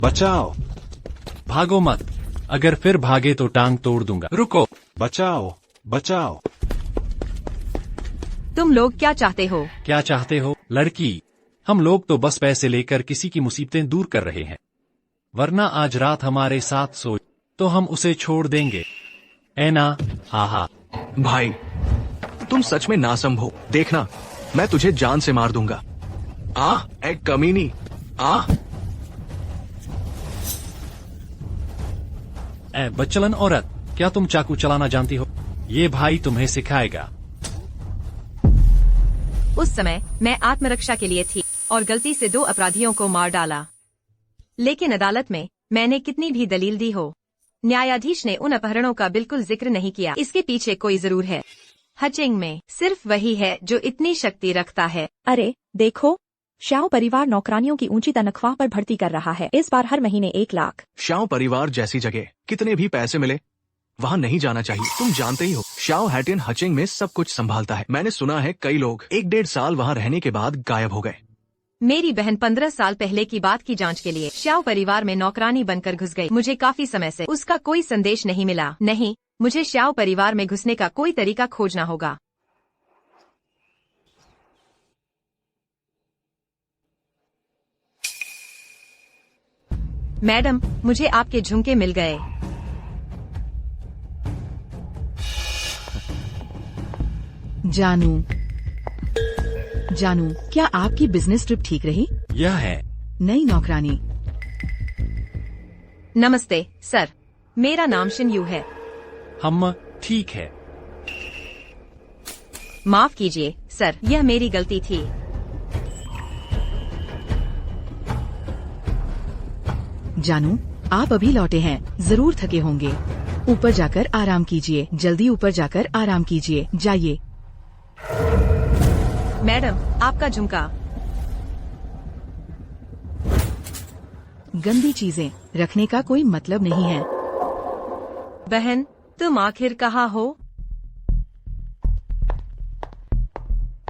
बचाओ। भागो मत, अगर फिर भागे तो टांग तोड़ दूंगा। रुको। बचाओ, बचाओ। तुम लोग क्या चाहते हो? क्या चाहते हो, लड़की? हम लोग तो बस पैसे लेकर किसी की मुसीबतें दूर कर रहे हैं, वरना आज रात हमारे साथ सोए तो हम उसे छोड़ देंगे, है ना? हाँ हाँ। भाई, तुम सच में नासम हो। देखना, मैं तुझे जान से मार दूंगा। एक कमीनी। बच्चलन औरत, क्या तुम चाकू चलाना जानती हो? ये भाई तुम्हें सिखाएगा। उस समय मैं आत्मरक्षा के लिए थी और गलती से 2 अपराधियों को मार डाला, लेकिन अदालत में मैंने कितनी भी दलील दी हो, न्यायाधीश ने उन अपहरणों का बिल्कुल जिक्र नहीं किया। इसके पीछे कोई जरूर है। हचिंग में सिर्फ वही है जो इतनी शक्ति रखता है। अरे देखो, श्याओ परिवार नौकरानियों की ऊंची तनख्वाह पर भर्ती कर रहा है। इस बार हर महीने 1 लाख। श्याओ परिवार जैसी जगह कितने भी पैसे मिले, वहाँ नहीं जाना चाहिए। तुम जानते ही हो, श्याओ हैटियन हचिंग में सब कुछ संभालता है। मैंने सुना है कई लोग 1-1.5 साल वहाँ रहने के बाद गायब हो गए। मेरी बहन 15 साल पहले की बात की जांच के लिए श्याओ परिवार में नौकरानी बनकर घुस गई। मुझे काफी समय से उसका कोई संदेश नहीं मिला। नहीं, मुझे श्याओ परिवार में घुसने का कोई तरीका खोजना होगा। मैडम, मुझे आपके झुमके मिल गए। जानू, क्या आपकी बिजनेस ट्रिप ठीक रही? यह है नई नौकरानी। नमस्ते सर, मेरा नाम शिनयू है। हम ठीक है। माफ कीजिए सर, यह मेरी गलती थी। जानू, आप अभी लौटे हैं, जरूर थके होंगे। ऊपर जाकर आराम कीजिए। जल्दी ऊपर जाकर आराम कीजिए, जाइए। मैडम, आपका झुमका। गंदी चीजें रखने का कोई मतलब नहीं है। बहन, तुम आखिर कहाँ हो?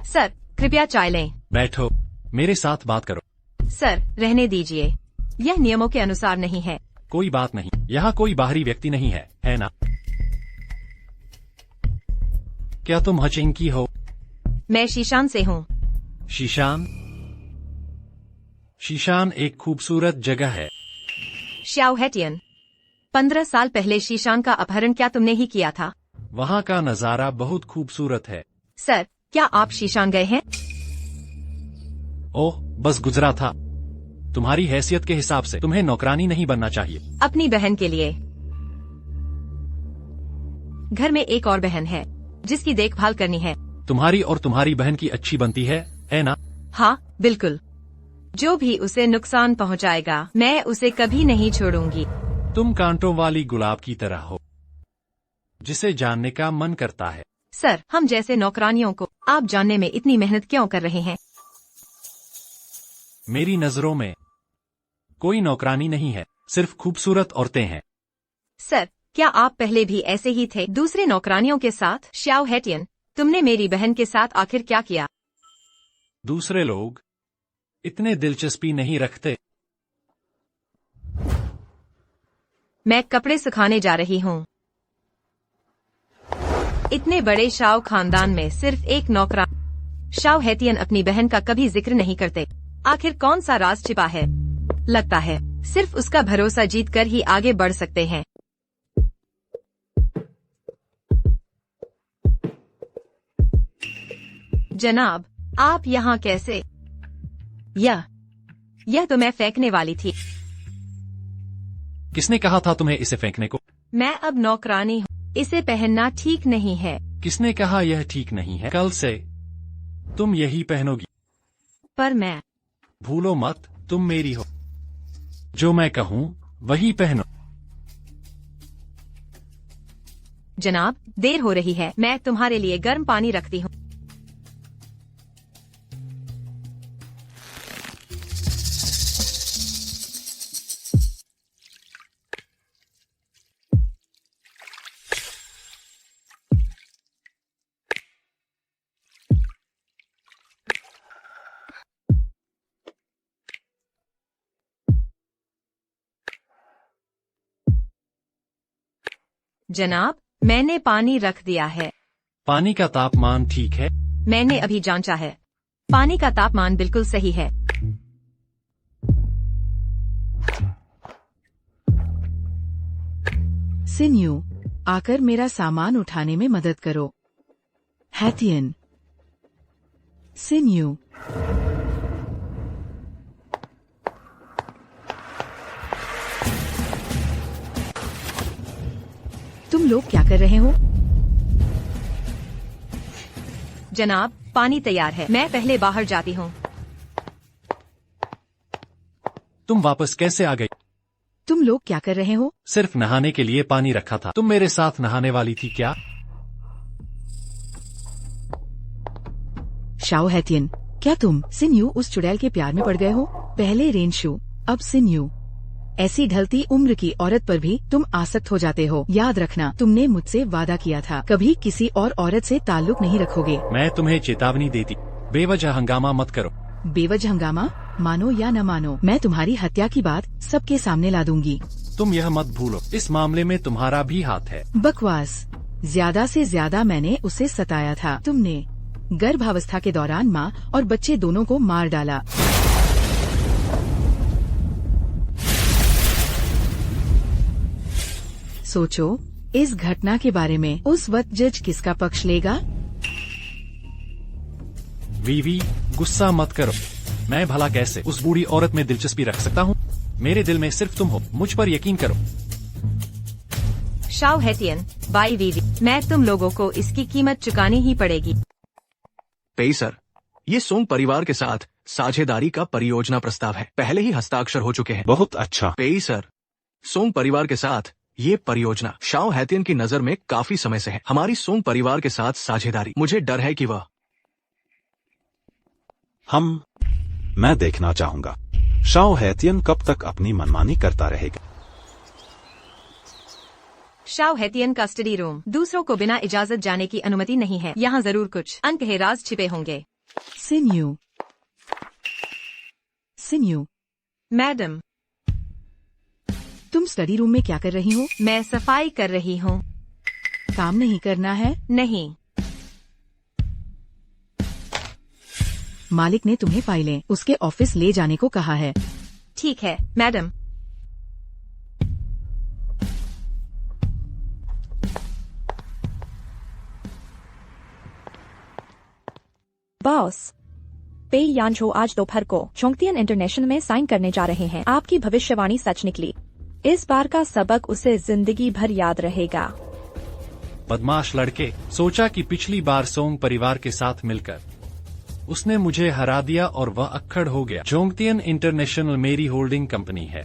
सर, कृपया चाय लें। बैठो, मेरे साथ बात करो। सर, रहने दीजिए, यह नियमों के अनुसार नहीं है। कोई बात नहीं, यहाँ कोई बाहरी व्यक्ति नहीं है ना? क्या तुम हचिंग की हो? मैं शीशान से हूँ। शीशान? शीशान एक खूबसूरत जगह है। श्याओ हैटियन, 15 साल पहले शीशान का अपहरण क्या तुमने ही किया था? वहाँ का नजारा बहुत खूबसूरत है। सर, क्या आप शीशान गए हैं? ओह, बस गुजरा था। तुम्हारी हैसियत के हिसाब से तुम्हें नौकरानी नहीं बनना चाहिए। अपनी बहन के लिए। घर में एक और बहन है जिसकी देखभाल करनी है। तुम्हारी और तुम्हारी बहन की अच्छी बनती है ना? हाँ, बिल्कुल। जो भी उसे नुकसान पहुँचाएगा, मैं उसे कभी नहीं छोड़ूंगी। तुम कांटों वाली गुलाब की तरह हो, जिसे जानने का मन करता है। सर, हम जैसे नौकरानियों को आप जानने में इतनी मेहनत क्यों कर रहे हैं? मेरी नजरों में कोई नौकरानी नहीं है, सिर्फ खूबसूरत औरतें हैं। सर, क्या आप पहले भी ऐसे ही थे दूसरे नौकरानियों के साथ? श्याओ हैटियन, तुमने मेरी बहन के साथ आखिर क्या किया? दूसरे लोग इतने दिलचस्पी नहीं रखते। मैं कपड़े सुखाने जा रही हूँ। इतने बड़े शाओ खानदान में सिर्फ एक नौकरान। श्याओ हैटियन अपनी बहन का कभी जिक्र नहीं करते। आखिर कौन सा राज छिपा है? लगता है सिर्फ उसका भरोसा जीतकर ही आगे बढ़ सकते हैं। जनाब, आप यहाँ कैसे? यह तो मैं फेंकने वाली थी। किसने कहा था तुम्हें इसे फेंकने को? मैं अब नौकरानी हूँ, इसे पहनना ठीक नहीं है। किसने कहा यह ठीक नहीं है? कल से तुम यही पहनोगी। पर मैं। भूलो मत, तुम मेरी हो। जो मैं कहूँ वही पहनो। जनाब, देर हो रही है, मैं तुम्हारे लिए गर्म पानी रखती हूँ। जनाब, मैंने पानी रख दिया है। पानी का तापमान ठीक है? मैंने अभी जांचा है। पानी का तापमान बिल्कुल सही है। सिन्यू, आकर मेरा सामान उठाने में मदद करो। हैथियन। सिन्यू। तुम लोग क्या कर रहे हो? जनाब, पानी तैयार है। मैं पहले बाहर जाती हूँ। तुम वापस कैसे आ गई? तुम लोग क्या कर रहे हो? सिर्फ नहाने के लिए पानी रखा था। तुम मेरे साथ नहाने वाली थी क्या? शाओ हैथियन, क्या तुम सिन्यू उस चुड़ैल के प्यार में पड़ गए हो? पहले रेनशू, अब सिन्यू। ऐसी ढलती उम्र की औरत पर भी तुम आसक्त हो जाते हो। याद रखना, तुमने मुझसे वादा किया था कभी किसी और औरत से ताल्लुक नहीं रखोगे। मैं तुम्हें चेतावनी देती, बेवजह हंगामा मत करो। बेवजह हंगामा? मानो या न मानो, मैं तुम्हारी हत्या की बात सबके सामने ला दूंगी। तुम यह मत भूलो, इस मामले में तुम्हारा भी हाथ है। बकवास। ज्यादा से ज्यादा मैंने उसे सताया था। तुमने गर्भावस्था के दौरान माँ और बच्चे दोनों को मार डाला। सोचो इस घटना के बारे में। उस वक्त जज किसका पक्ष लेगा? वीवी, गुस्सा मत करो। मैं भला कैसे उस बूढ़ी औरत में दिलचस्पी रख सकता हूँ? मेरे दिल में सिर्फ तुम हो। मुझ पर यकीन करो। शाओ हैथियन, बाई वीवी, मैं तुम लोगों को इसकी कीमत चुकानी ही पड़ेगी। पेई सर, ये सोंग परिवार के साथ साझेदारी का परियोजना प्रस्ताव है। पहले ही हस्ताक्षर हो चुके हैं। बहुत अच्छा। पेई सर, सोंग परिवार के साथ ये परियोजना शाओ हैतियन की नजर में काफी समय से है। हमारी सोंग परिवार के साथ साझेदारी, मुझे डर है कि वह मैं देखना चाहूंगा शाओ हैतियन कब तक अपनी मनमानी करता रहेगा। शाओ हैतियन का स्टडी रूम। दूसरों को बिना इजाजत जाने की अनुमति नहीं है। यहाँ जरूर कुछ अनकहे राज छिपे होंगे। सिन्यू। सिन्यू, मैडम, तुम स्टडी रूम में क्या कर रही हो? मैं सफाई कर रही हूँ। काम नहीं करना है? नहीं। मालिक ने तुम्हें फाइलें उसके ऑफिस ले जाने को कहा है। ठीक है, मैडम। बॉस, पेई यानझो आज दोपहर को जोंगतियन इंटरनेशनल में साइन करने जा रहे हैं। आपकी भविष्यवाणी सच निकली। इस बार का सबक उसे जिंदगी भर याद रहेगा। बदमाश लड़के, सोचा कि पिछली बार सोंग परिवार के साथ मिलकर उसने मुझे हरा दिया और वह अक्खड़ हो गया। जोंगतियन इंटरनेशनल मेरी होल्डिंग कंपनी है।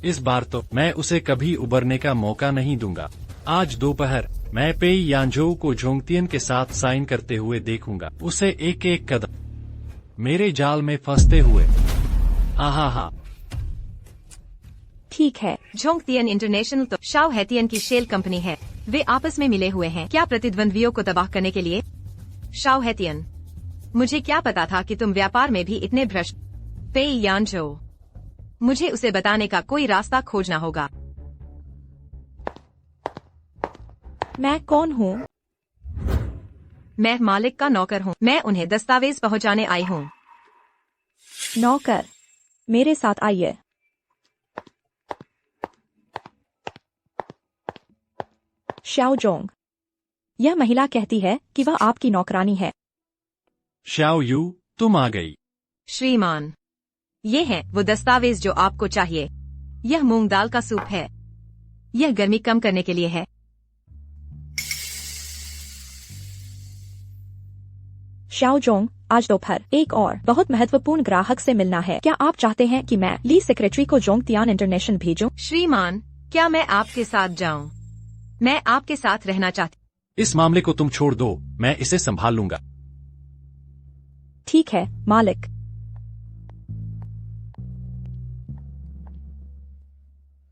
इस बार तो मैं उसे कभी उबरने का मौका नहीं दूंगा। आज दोपहर मैं पेई यानझो को जोंगतियन के साथ साइन करते हुए देखूंगा। उसे एक एक कदम मेरे जाल में फंसते हुए। हा। ठीक है। जोंगतियन इंटरनेशनल तो शाओ हैतियन की शेल कंपनी है। वे आपस में मिले हुए हैं। क्या प्रतिद्वंद्वियों को तबाह करने के लिए? शाओ हैतियन, मुझे क्या पता था कि तुम व्यापार में भी इतने भ्रष्ट। पेई यानझो, मुझे उसे बताने का कोई रास्ता खोजना होगा। मैं कौन हूँ? मैं मालिक का नौकर हूँ। मैं उन्हें दस्तावेज पहुँचाने आई हूँ। नौकर, मेरे साथ आइए। शाओ जोंग, यह महिला कहती है कि वह आपकी नौकरानी है। शाओ यू, तुम आ गई। श्रीमान, ये हैं वो दस्तावेज जो आपको चाहिए। यह मूंग दाल का सूप है। यह गर्मी कम करने के लिए है। शाओ जोंग, आज दोपहर एक और बहुत महत्वपूर्ण ग्राहक से मिलना है। क्या आप चाहते हैं कि मैं ली सेक्रेटरी को जोंगतियान इंटरनेशनल भेजूं? श्रीमान, क्या मैं आपके साथ जाऊं? मैं आपके साथ रहना चाहती। इस मामले को तुम छोड़ दो, मैं इसे संभाल लूंगा। ठीक है, मालिक।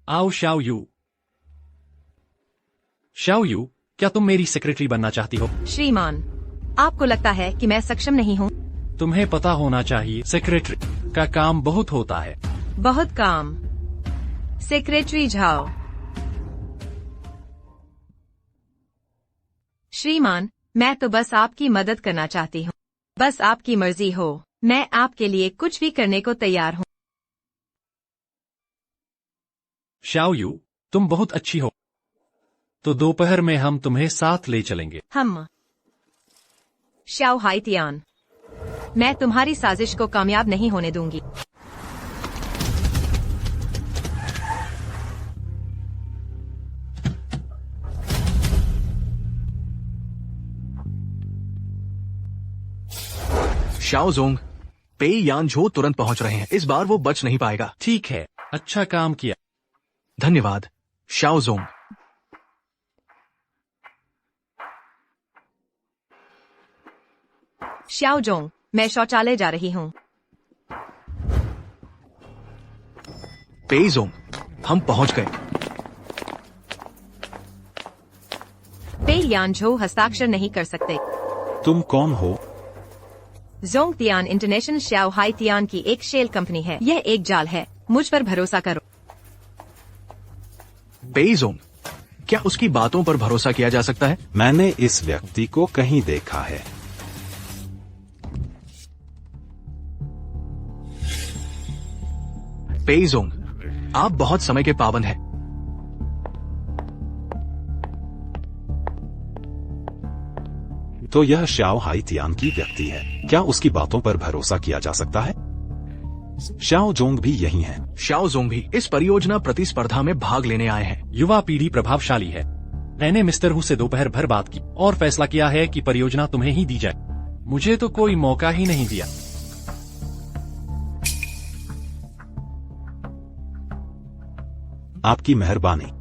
आओ शाओ यू। शाओ यू, क्या तुम मेरी सेक्रेटरी बनना चाहती हो? श्रीमान, आपको लगता है कि मैं सक्षम नहीं हूँ? तुम्हें पता होना चाहिए, सेक्रेटरी का काम बहुत होता है। बहुत काम। सेक्रेटरी जाओ। श्रीमान, मैं तो बस आपकी मदद करना चाहती हूँ। बस आपकी मर्जी हो, मैं आपके लिए कुछ भी करने को तैयार हूँ। शाओयू, तुम बहुत अच्छी हो। तो दोपहर में हम तुम्हें साथ ले चलेंगे। हम शाओ हाइतियान, मैं तुम्हारी साजिश को कामयाब नहीं होने दूंगी। शाओ जोंग, पेई यानझो तुरंत पहुंच रहे हैं। इस बार वो बच नहीं पाएगा। ठीक है, अच्छा काम किया। धन्यवाद शाओ जोंग। शाओ जोंग, मैं शौचालय जा रही हूँ। पेई जोंग, हम पहुंच गए। पेई यानझो हस्ताक्षर नहीं कर सकते। तुम कौन हो? जोंगतियान इंटरनेशनल शाओ हाइतियान की एक शेल कंपनी है। यह एक जाल है, मुझ पर भरोसा करो। पेई जोंग, क्या उसकी बातों पर भरोसा किया जा सकता है? मैंने इस व्यक्ति को कहीं देखा है। पेई जोंग, आप बहुत समय के पाबंद हैं। तो यह शाओ हाइतियान की व्यक्ति है। क्या उसकी बातों पर भरोसा किया जा सकता है? शाओ जोंग भी यही है। शाओ जोंग भी इस परियोजना प्रतिस्पर्धा में भाग लेने आए हैं। युवा पीढ़ी प्रभावशाली है। मैंने मिस्टर हु से दोपहर भर बात की और फैसला किया है कि परियोजना तुम्हें ही दी जाए। मुझे तो कोई मौका ही नहीं दिया। आपकी मेहरबानी।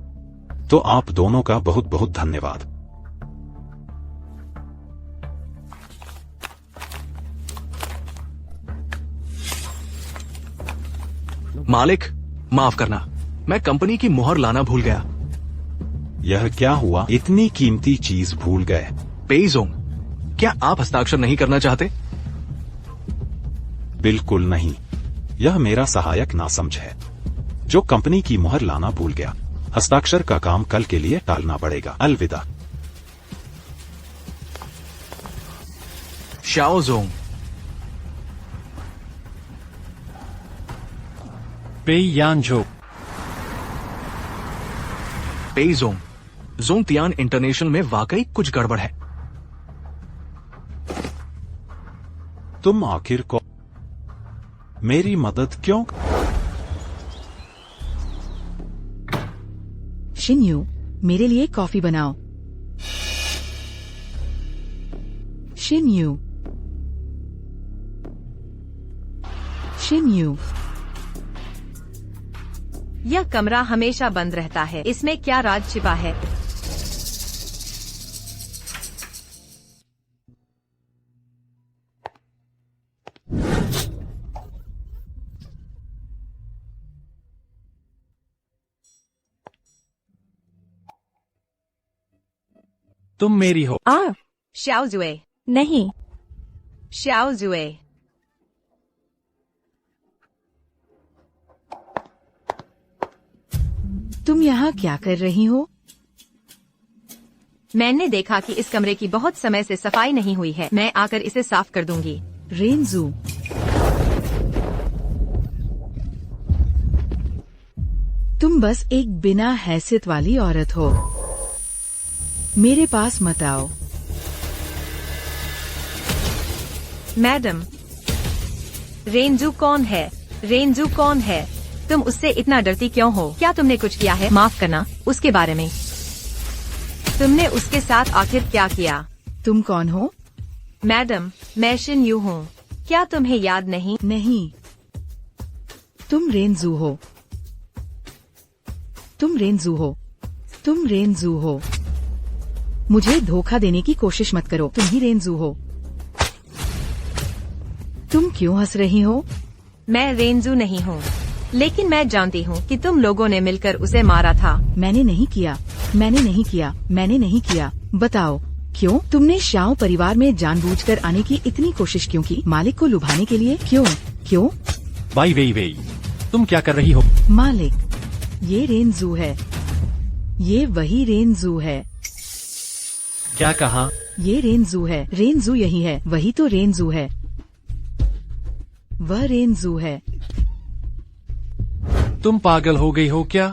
तो आप दोनों का बहुत बहुत धन्यवाद। मालिक, माफ करना, मैं कंपनी की मुहर लाना भूल गया। यह क्या हुआ? इतनी कीमती चीज भूल गए। पेई जोंग, क्या आप हस्ताक्षर नहीं करना चाहते? बिल्कुल नहीं। यह मेरा सहायक नासमझ है जो कंपनी की मुहर लाना भूल गया। हस्ताक्षर का काम कल के लिए टालना पड़ेगा। अलविदा। शाओ जोंग, पेई यानझो, पेई जोंग, जोंगतियान इंटरनेशनल में वाकई कुछ गड़बड़ है। तुम आखिर को मेरी मदद क्यों? शिन्यू, मेरे लिए कॉफी बनाओ। शिन्यू, शिन्यू, यह कमरा हमेशा बंद रहता है। इसमें क्या राज छिपा है? तुम मेरी हो। शाओ जुए, नहीं, शाओ जुए। तुम यहाँ क्या कर रही हो? मैंने देखा कि इस कमरे की बहुत समय से सफाई नहीं हुई है। मैं आकर इसे साफ कर दूंगी। रेनजू, तुम बस एक बिना हैसियत वाली औरत हो। मेरे पास मत आओ। मैडम, रेंजू कौन है? रेंजू कौन है? तुम उससे इतना डरती क्यों हो? क्या तुमने कुछ किया है? माफ करना, उसके बारे में। तुमने उसके साथ आखिर क्या किया? तुम कौन हो? मैडम, मैं शिन यू हूँ। क्या तुम्हें याद नहीं? नहीं, तुम रेनजू हो। तुम रेनजू हो। तुम रेनजू हो। मुझे धोखा देने की कोशिश मत करो। तुम ही रेनजू हो। तुम क्यों हंस रही हो? मैं रेंजू नहीं हूँ, लेकिन मैं जानती हूँ कि तुम लोगों ने मिलकर उसे मारा था। मैंने नहीं किया। मैंने नहीं किया। मैंने नहीं किया। बताओ क्यों? तुमने शाओ परिवार में जानबूझकर आने की इतनी कोशिश क्यों की? मालिक को लुभाने के लिए? क्यों? क्यों? वाई वेई वेई, तुम क्या कर रही हो? मालिक, ये रेनजू है। ये वही रेनजू है। क्या कहा? ये रेनजू है। रेनजू यही है। वही तो रेनजू है। वह रेनजू है। तुम पागल हो गई हो क्या?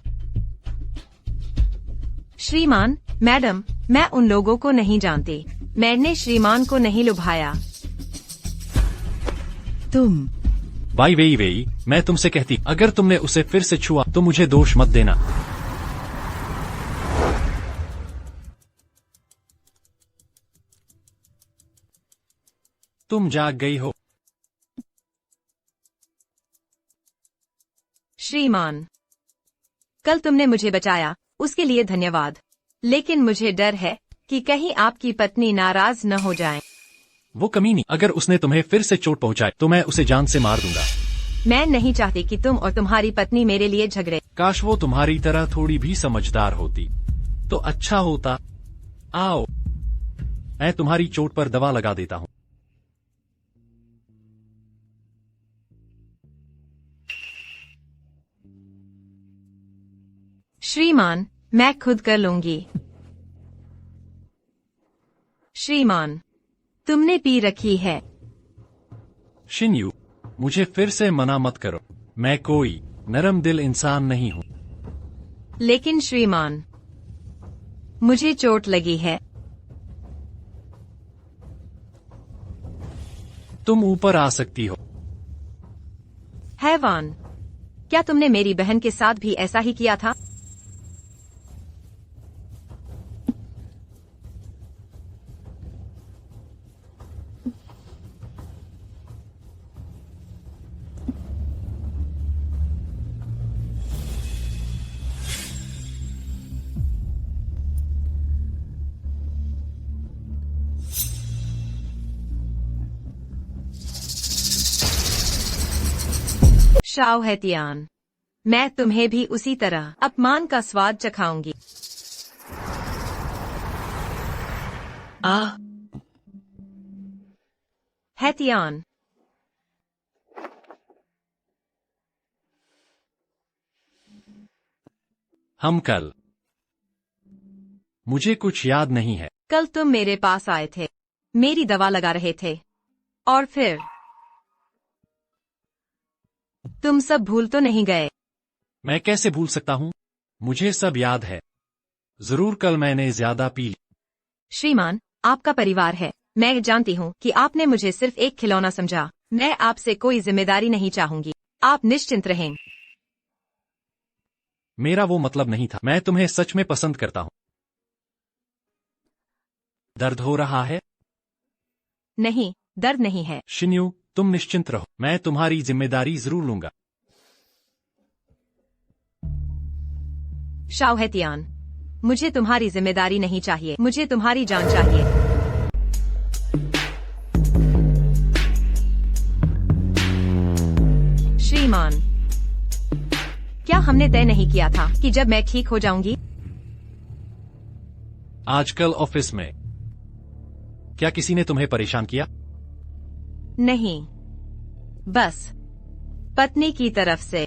श्रीमान, मैडम, मैं उन लोगों को नहीं जानती। मैंने श्रीमान को नहीं लुभाया। तुम वाई वेई वेई, मैं तुमसे कहती, अगर तुमने उसे फिर से छुआ तो मुझे दोष मत देना। तुम जाग गई हो। श्रीमान, कल तुमने मुझे बचाया, उसके लिए धन्यवाद। लेकिन मुझे डर है कि कहीं आपकी पत्नी नाराज न हो जाए। वो कमीनी, अगर उसने तुम्हें फिर से चोट पहुंचाए तो मैं उसे जान से मार दूंगा। मैं नहीं चाहती कि तुम और तुम्हारी पत्नी मेरे लिए झगड़े। काश वो तुम्हारी तरह थोड़ी भी समझदार होती तो अच्छा होता। आओ, मैं तुम्हारी चोट पर दवा लगा देता हूँ। श्रीमान, मैं खुद कर लूंगी। श्रीमान, तुमने पी रखी है। शिन्यू, मुझे फिर से मना मत करो। मैं कोई नरम दिल इंसान नहीं हूँ। लेकिन श्रीमान, मुझे चोट लगी है। तुम ऊपर आ सकती हो। हैवान, क्या तुमने मेरी बहन के साथ भी ऐसा ही किया था? शाओ हैतियान, मैं तुम्हें भी उसी तरह अपमान का स्वाद चखाऊंगी। हैतियान, हम कल, मुझे कुछ याद नहीं है। कल तुम मेरे पास आए थे, मेरी दवा लगा रहे थे, और फिर तुम सब भूल तो नहीं गए? मैं कैसे भूल सकता हूँ? मुझे सब याद है। जरूर कल मैंने ज्यादा पी ली। श्रीमान, आपका परिवार है। मैं जानती हूँ कि आपने मुझे सिर्फ एक खिलौना समझा। मैं आपसे कोई जिम्मेदारी नहीं चाहूंगी। आप निश्चिंत रहें। मेरा वो मतलब नहीं था। मैं तुम्हें सच में पसंद करता हूँ। दर्द हो रहा है? नहीं, दर्द नहीं है। शिन्यू, तुम निश्चिंत रहो, मैं तुम्हारी जिम्मेदारी जरूर लूंगा। शाओ हैतियान, मुझे तुम्हारी जिम्मेदारी नहीं चाहिए। मुझे तुम्हारी जान चाहिए। श्रीमान, क्या हमने तय नहीं किया था कि जब मैं ठीक हो जाऊंगी? आजकल ऑफिस में क्या किसी ने तुम्हें परेशान किया? नहीं, बस पत्नी की तरफ से।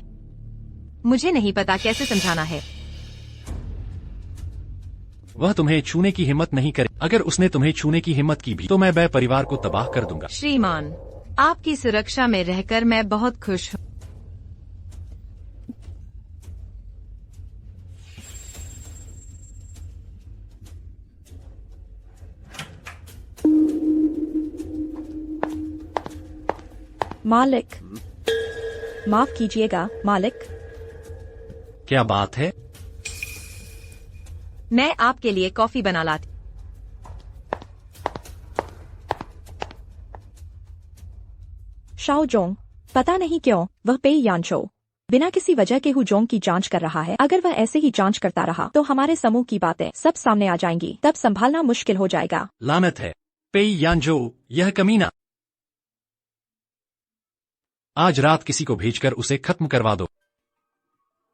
मुझे नहीं पता कैसे समझाना है। वह तुम्हें छूने की हिम्मत नहीं करे। अगर उसने तुम्हें छूने की हिम्मत की भी तो मैं परिवार को तबाह कर दूंगा। श्रीमान, आपकी सुरक्षा में रहकर मैं बहुत खुश हूँ। मालिक, माफ कीजिएगा मालिक। क्या बात है? मैं आपके लिए कॉफी बना लाती। शाओ जोंग, पता नहीं क्यों वह पेई यानशो बिना किसी वजह के हुजोंग की जांच कर रहा है। अगर वह ऐसे ही जांच करता रहा तो हमारे समूह की बातें सब सामने आ जाएंगी। तब संभालना मुश्किल हो जाएगा। लानत है पेई यानजो, यह कमीना। आज रात किसी को भेजकर उसे खत्म करवा दो।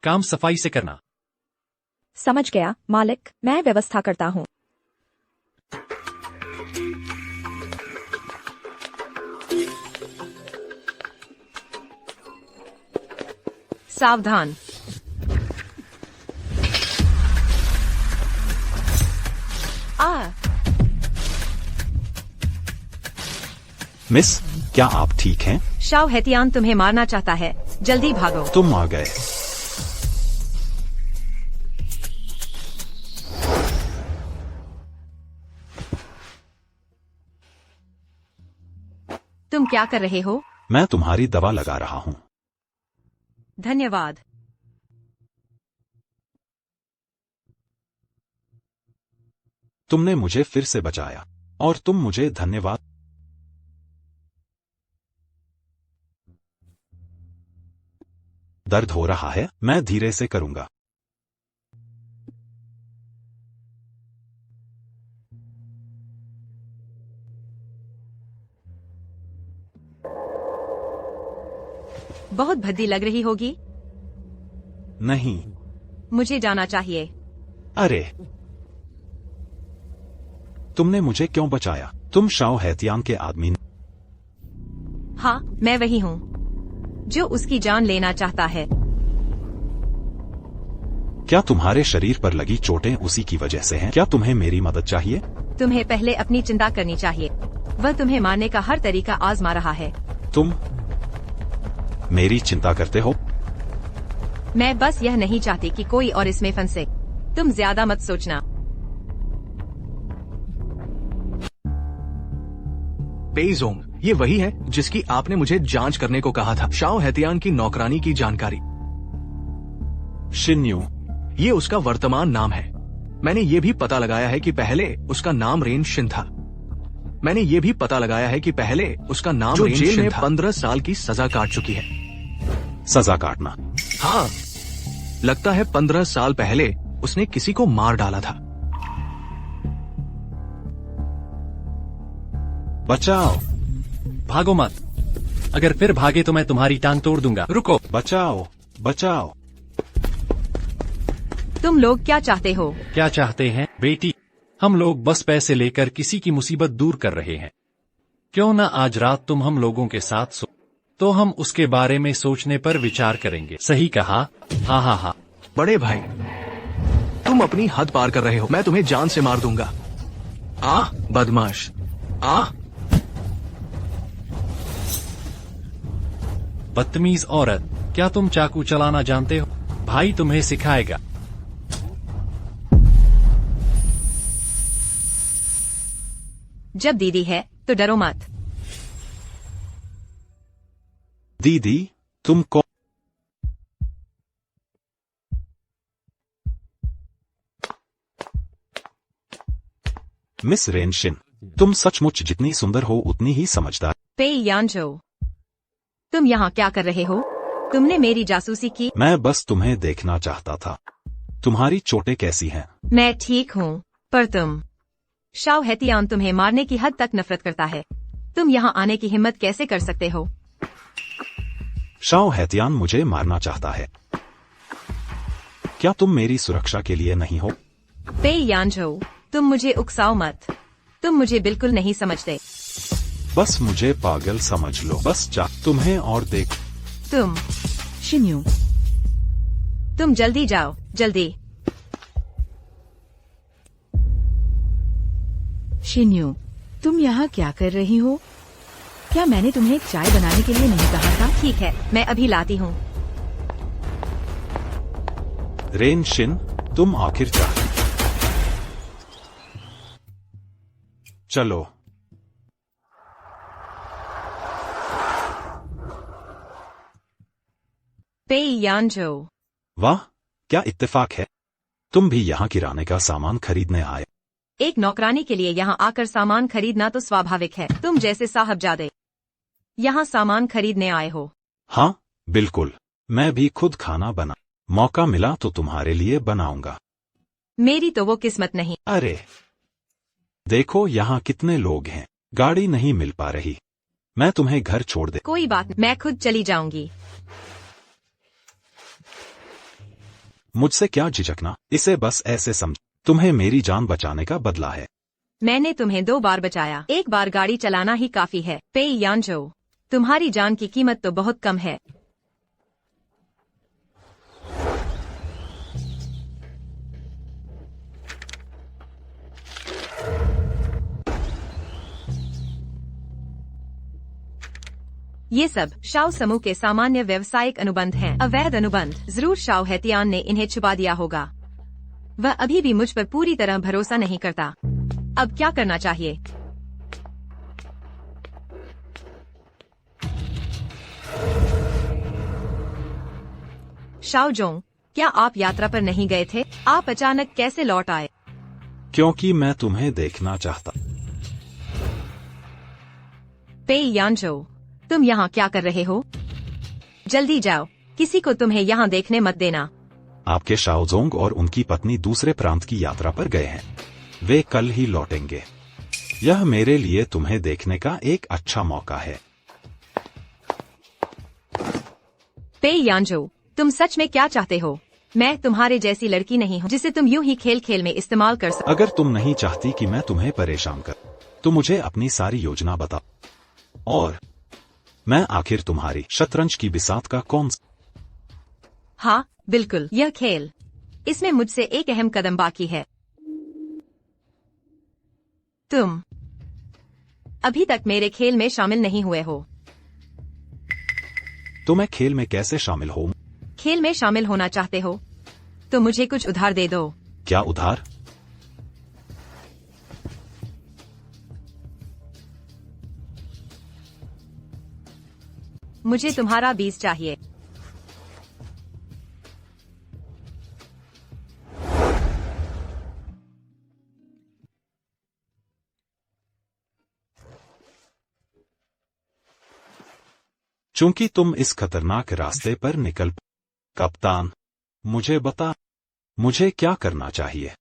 काम सफाई से करना। समझ गया मालिक, मैं व्यवस्था करता हूँ। सावधान। मिस, क्या आप ठीक हैं? शाओ हेतियान तुम्हें मारना चाहता है, जल्दी भागो। तुम आ गए। तुम क्या कर रहे हो? मैं तुम्हारी दवा लगा रहा हूँ। धन्यवाद। तुमने मुझे फिर से बचाया और तुम मुझे धन्यवाद। दर्द हो रहा है? मैं धीरे से करूंगा। बहुत भद्दी लग रही होगी। नहीं। मुझे जाना चाहिए। अरे, तुमने मुझे क्यों बचाया? तुम शाओ हेतियान के आदमी। हाँ, मैं वही हूँ जो उसकी जान लेना चाहता है। क्या तुम्हारे शरीर पर लगी चोटें उसी की वजह से हैं? क्या तुम्हें मेरी मदद चाहिए? तुम्हें पहले अपनी चिंता करनी चाहिए। वह तुम्हें मारने का हर तरीका आजमा रहा है। तुम मेरी चिंता करते हो? मैं बस यह नहीं चाहती कि कोई और इसमें फंसे। तुम ज्यादा मत सोचना। पेइजोंग, ये वही है जिसकी आपने मुझे जांच करने को कहा था। शाओ हेतियान की नौकरानी की जानकारी। शिन्यू। ये उसका वर्तमान नाम है। मैंने ये भी पता लगाया है कि पहले उसका नाम रेन शिन था। मैंने ये भी पता लगाया है कि पहले उसका नाम जो जेल में 15 साल की सजा काट चुकी है। सजा काटना? हाँ, लगता है 15 साल पहले उसने किसी को मार डाला था। बचाओ। भागो मत। अगर फिर भागे तो मैं तुम्हारी टांग तोड़ दूंगा। रुको। बचाओ, बचाओ। तुम लोग क्या चाहते हो? क्या चाहते हैं बेटी? हम लोग बस पैसे लेकर किसी की मुसीबत दूर कर रहे हैं। क्यों ना आज रात तुम हम लोगों के साथ सो, तो हम उसके बारे में सोचने पर विचार करेंगे। सही कहा। हाँ हाँ हाँ। बड़े भाई, तुम अपनी हद पार कर रहे हो। मैं तुम्हें जान से मार दूंगा। बदमाश। बदतमीज औरत, क्या तुम चाकू चलाना जानते हो? भाई तुम्हें सिखाएगा। जब दीदी है तो डरो मत। दीदी, तुम कौन? मिस रेनशिन, तुम सचमुच जितनी सुंदर हो उतनी ही समझदार। पेई यानजो, तुम यहाँ क्या कर रहे हो? तुमने मेरी जासूसी की। मैं बस तुम्हें देखना चाहता था। तुम्हारी चोटें कैसी हैं? मैं ठीक हूँ, पर तुम। शाओ हेतियान तुम्हें मारने की हद तक नफरत करता है। तुम यहाँ आने की हिम्मत कैसे कर सकते हो? शाओ हेतियान मुझे मारना चाहता है। क्या तुम मेरी सुरक्षा के लिए नहीं हो? पेई यानजो, तुम मुझे उकसाओ मत। तुम मुझे बिल्कुल नहीं समझते। बस मुझे पागल समझ लो। बस तुम्हें और देख। तुम शिन्यू, तुम जल्दी जाओ, जल्दी। शिन्यू, तुम यहाँ क्या कर रही हो? क्या मैंने तुम्हें चाय बनाने के लिए नहीं कहा था? ठीक है, मैं अभी लाती हूँ। रेनशिन, तुम आखिर चाह। चलो। पेई यानजो, वाह, क्या इत्तेफाक है। तुम भी यहाँ किराने का सामान खरीदने आए। एक नौकरानी के लिए यहाँ आकर सामान खरीदना तो स्वाभाविक है। तुम जैसे साहबजादे यहाँ सामान खरीदने आए हो। हाँ, बिल्कुल। मैं भी खुद खाना बना। मौका मिला तो तुम्हारे लिए बनाऊंगा। मेरी तो वो किस्मत नहीं। अरे, देखो यहाँ कितने लोग हैं। गाड़ी नहीं मिल पा रही। मैं तुम्हें घर छोड़ दे। कोई बात नहीं, मैं खुद चली जाऊंगी। मुझसे क्या झिझकना। इसे बस ऐसे समझ, तुम्हें मेरी जान बचाने का बदला है। मैंने तुम्हें 2 बार बचाया। एक बार गाड़ी चलाना ही काफी है। पेई यानजो, तुम्हारी जान की कीमत तो बहुत कम है। ये सब शाओ समूह के सामान्य व्यवसायिक अनुबंध हैं। अवैध अनुबंध। जरूर शाओ हैतियान ने इन्हें छुपा दिया होगा। वह अभी भी मुझ पर पूरी तरह भरोसा नहीं करता। अब क्या करना चाहिए? शाओ जोंग, क्या आप यात्रा पर नहीं गए थे? आप अचानक कैसे लौट आए? क्योंकि मैं तुम्हें देखना चाहता। पेई यानझो, तुम यहाँ क्या कर रहे हो? जल्दी जाओ, किसी को तुम्हें यहाँ देखने मत देना। आपके शाओजोंग और उनकी पत्नी दूसरे प्रांत की यात्रा पर गए हैं। वे कल ही लौटेंगे। यह मेरे लिए तुम्हें देखने का एक अच्छा मौका है। पेई यानझो, तुम सच में क्या चाहते हो? मैं तुम्हारे जैसी लड़की नहीं हूँ जिसे तुम यूं ही खेल खेल में इस्तेमाल कर सको। अगर तुम नहीं चाहती कि मैं तुम्हें परेशान कर, तो मुझे अपनी सारी योजना बताओ, और मैं आखिर तुम्हारी शतरंज की बिसात का कौन सा? हाँ बिल्कुल, यह खेल। इसमें मुझसे एक अहम कदम बाकी है। तुम अभी तक मेरे खेल में शामिल नहीं हुए हो। तो मैं खेल में कैसे शामिल हूँ? खेल में शामिल होना चाहते हो तो मुझे कुछ उधार दे दो। क्या उधार? मुझे तुम्हारा बीज चाहिए। चूंकि तुम इस खतरनाक रास्ते पर निकल, कप्तान, मुझे बता, मुझे क्या करना चाहिए?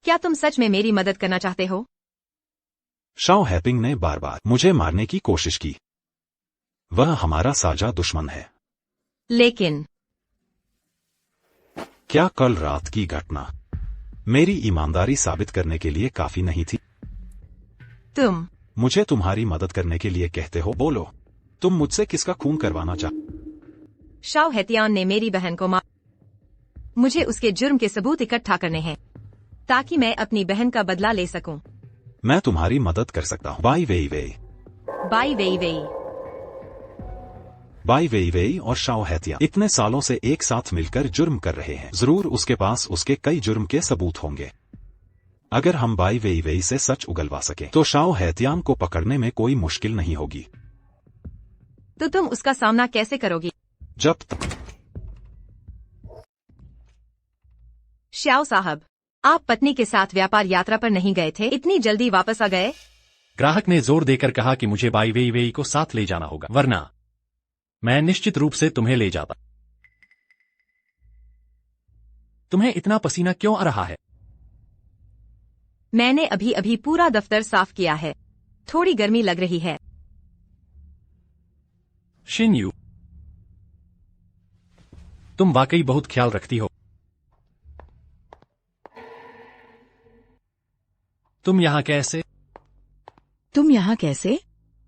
क्या तुम सच में मेरी मदद करना चाहते हो? शाओ हैपिंग ने बार बार मुझे मारने की कोशिश की। वह हमारा साझा दुश्मन है। लेकिन क्या कल रात की घटना मेरी ईमानदारी साबित करने के लिए काफी नहीं थी? तुम मुझे तुम्हारी मदद करने के लिए कहते हो? बोलो, तुम मुझसे किसका खून करवाना चाह? शाओ हैतियान ने मेरी बहन को मार। मुझे उसके जुर्म के सबूत इकट्ठा करने हैं ताकि मैं अपनी बहन का बदला ले सकूं। मैं तुम्हारी मदद कर सकता हूँ। बाई वेई वेई। बाई वेई वेई। बाई वेई वेई और शाओ हैतियान इतने सालों से एक साथ मिलकर जुर्म कर रहे हैं। जरूर उसके पास उसके कई जुर्म के सबूत होंगे। अगर हम बाई वेई वेई से सच उगलवा सके तो शाओ हैतियान को पकड़ने में कोई मुश्किल नहीं होगी। तो तुम उसका सामना कैसे करोगी? जब तक श्याओ साहब, आप पत्नी के साथ व्यापार यात्रा पर नहीं गए थे, इतनी जल्दी वापस आ गए? ग्राहक ने जोर देकर कहा कि मुझे बाई वेई वेई को साथ ले जाना होगा, वरना मैं निश्चित रूप से तुम्हें ले जाता। तुम्हें इतना पसीना क्यों आ रहा है? मैंने अभी अभी पूरा दफ्तर साफ किया है। थोड़ी गर्मी लग रही है। शिनयू, तुम वाकई बहुत ख्याल रखती हो। तुम यहाँ कैसे? तुम यहाँ कैसे?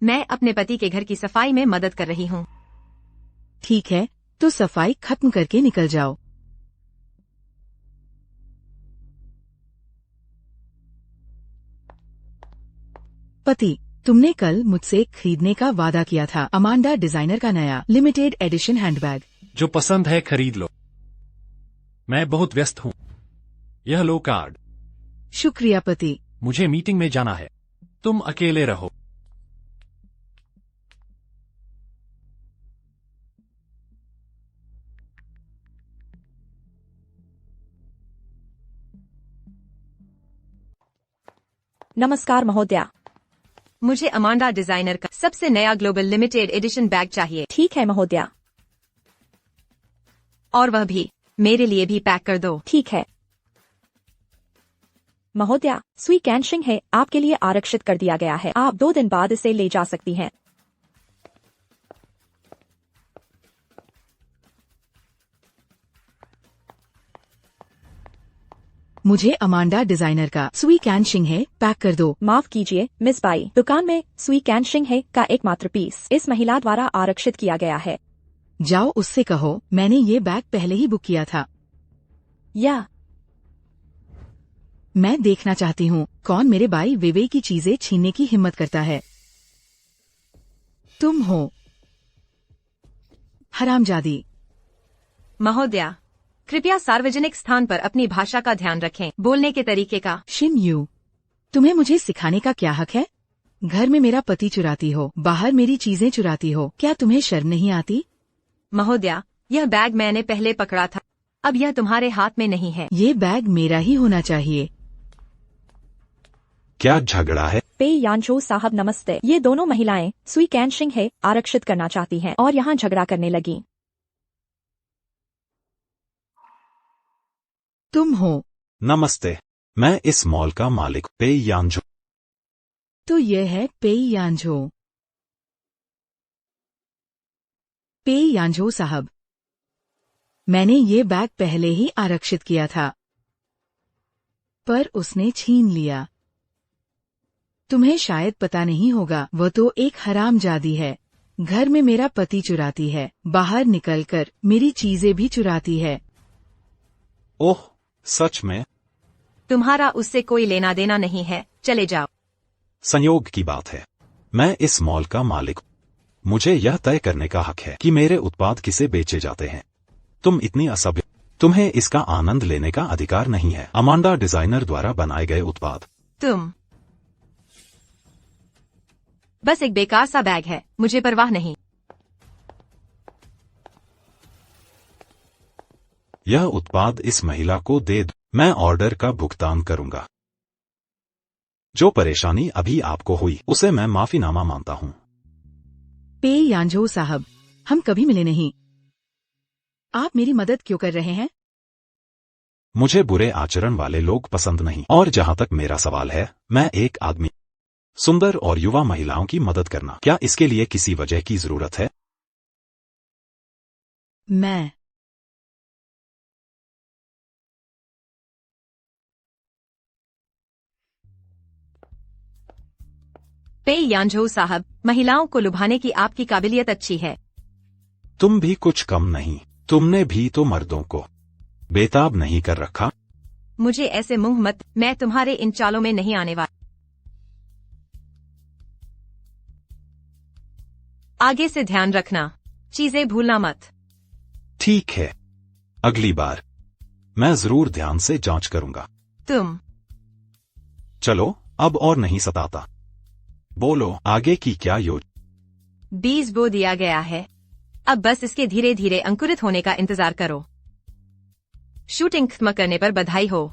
मैं अपने पति के घर की सफाई में मदद कर रही हूँ। ठीक है, तो सफाई खत्म करके निकल जाओ। पति, तुमने कल मुझसे खरीदने का वादा किया था अमांडा डिजाइनर का नया लिमिटेड एडिशन हैंडबैग। जो पसंद है खरीद लो। मैं बहुत व्यस्त हूँ। यह लो कार्ड। शुक्रिया पति। मुझे मीटिंग में जाना है। तुम अकेले रहो। नमस्कार महोदया। मुझे अमांडा डिजाइनर का सबसे नया ग्लोबल लिमिटेड एडिशन बैग चाहिए। ठीक है महोदया। और वह भी मेरे लिए भी पैक कर दो। ठीक है महोदया, सुई कैंशिंग है आपके लिए आरक्षित कर दिया गया है। आप 2 दिन बाद इसे ले जा सकती हैं। मुझे अमांडा डिजाइनर का सुई कैंशिंग है पैक कर दो। माफ कीजिए मिस बाई, दुकान में सुई कैंशिंग है का एकमात्र पीस इस महिला द्वारा आरक्षित किया गया है। जाओ उससे कहो मैंने ये बैग पहले ही बुक किया था। या मैं देखना चाहती हूँ कौन मेरे बाई वेवेई की चीजें छीनने की हिम्मत करता है। तुम हो हरामजादी। महोदया, कृपया सार्वजनिक स्थान पर अपनी भाषा का ध्यान रखें, बोलने के तरीके का। शिन यू, तुम्हें मुझे सिखाने का क्या हक है? घर में मेरा पति चुराती हो, बाहर मेरी चीजें चुराती हो, क्या तुम्हें शर्म नहीं आती? महोदया, यह बैग मैंने पहले पकड़ा था, अब यह तुम्हारे हाथ में नहीं है। ये बैग मेरा ही होना चाहिए। क्या झगड़ा है? पे यानचो साहब नमस्ते। ये दोनों महिलाएं सुई कैनशिंग है आरक्षित करना चाहती हैं और यहाँ झगड़ा करने लगी। तुम हो? नमस्ते, मैं इस मॉल का मालिक पे यानझो। तो ये है पे यानझो। पे यानझो साहब, मैंने ये बैग पहले ही आरक्षित किया था, पर उसने छीन लिया। तुम्हें शायद पता नहीं होगा, वो तो एक हरामजादी है। घर में मेरा पति चुराती है, बाहर निकलकर मेरी चीजें भी चुराती है। ओह, सच में? तुम्हारा उससे कोई लेना देना नहीं है, चले जाओ। संयोग की बात है, मैं इस मॉल का मालिक हूँ। मुझे यह तय करने का हक है कि मेरे उत्पाद किसे बेचे जाते हैं। तुम इतनी असभ्य, तुम्हें इसका आनंद लेने का अधिकार नहीं है। अमांडा डिजाइनर द्वारा बनाए गए उत्पाद। तुम बस एक बेकार सा बैग है, मुझे परवाह नहीं। यह उत्पाद इस महिला को दे दो, मैं ऑर्डर का भुगतान करूंगा। जो परेशानी अभी आपको हुई उसे मैं माफीनामा मानता हूँ। पे यानझो साहब, हम कभी मिले नहीं। आप मेरी मदद क्यों कर रहे हैं? मुझे बुरे आचरण वाले लोग पसंद नहीं, और जहाँ तक मेरा सवाल है, मैं एक आदमी, सुंदर और युवा महिलाओं की मदद करना, क्या इसके लिए किसी वजह की जरूरत है? मैं पे यानझो साहब, महिलाओं को लुभाने की आपकी काबिलियत अच्छी है। तुम भी कुछ कम नहीं, तुमने भी तो मर्दों को बेताब नहीं कर रखा। मुझे ऐसे मुंह मत, मैं तुम्हारे इन चालों में नहीं आने वाला। आगे से ध्यान रखना, चीजें भूलना मत। ठीक है, अगली बार मैं जरूर ध्यान से जांच करूंगा। तुम चलो, अब और नहीं सताता। बोलो, आगे की क्या योजना? बीज बो दिया गया है, अब बस इसके धीरे धीरे अंकुरित होने का इंतजार करो। शूटिंग खत्म करने पर बधाई हो।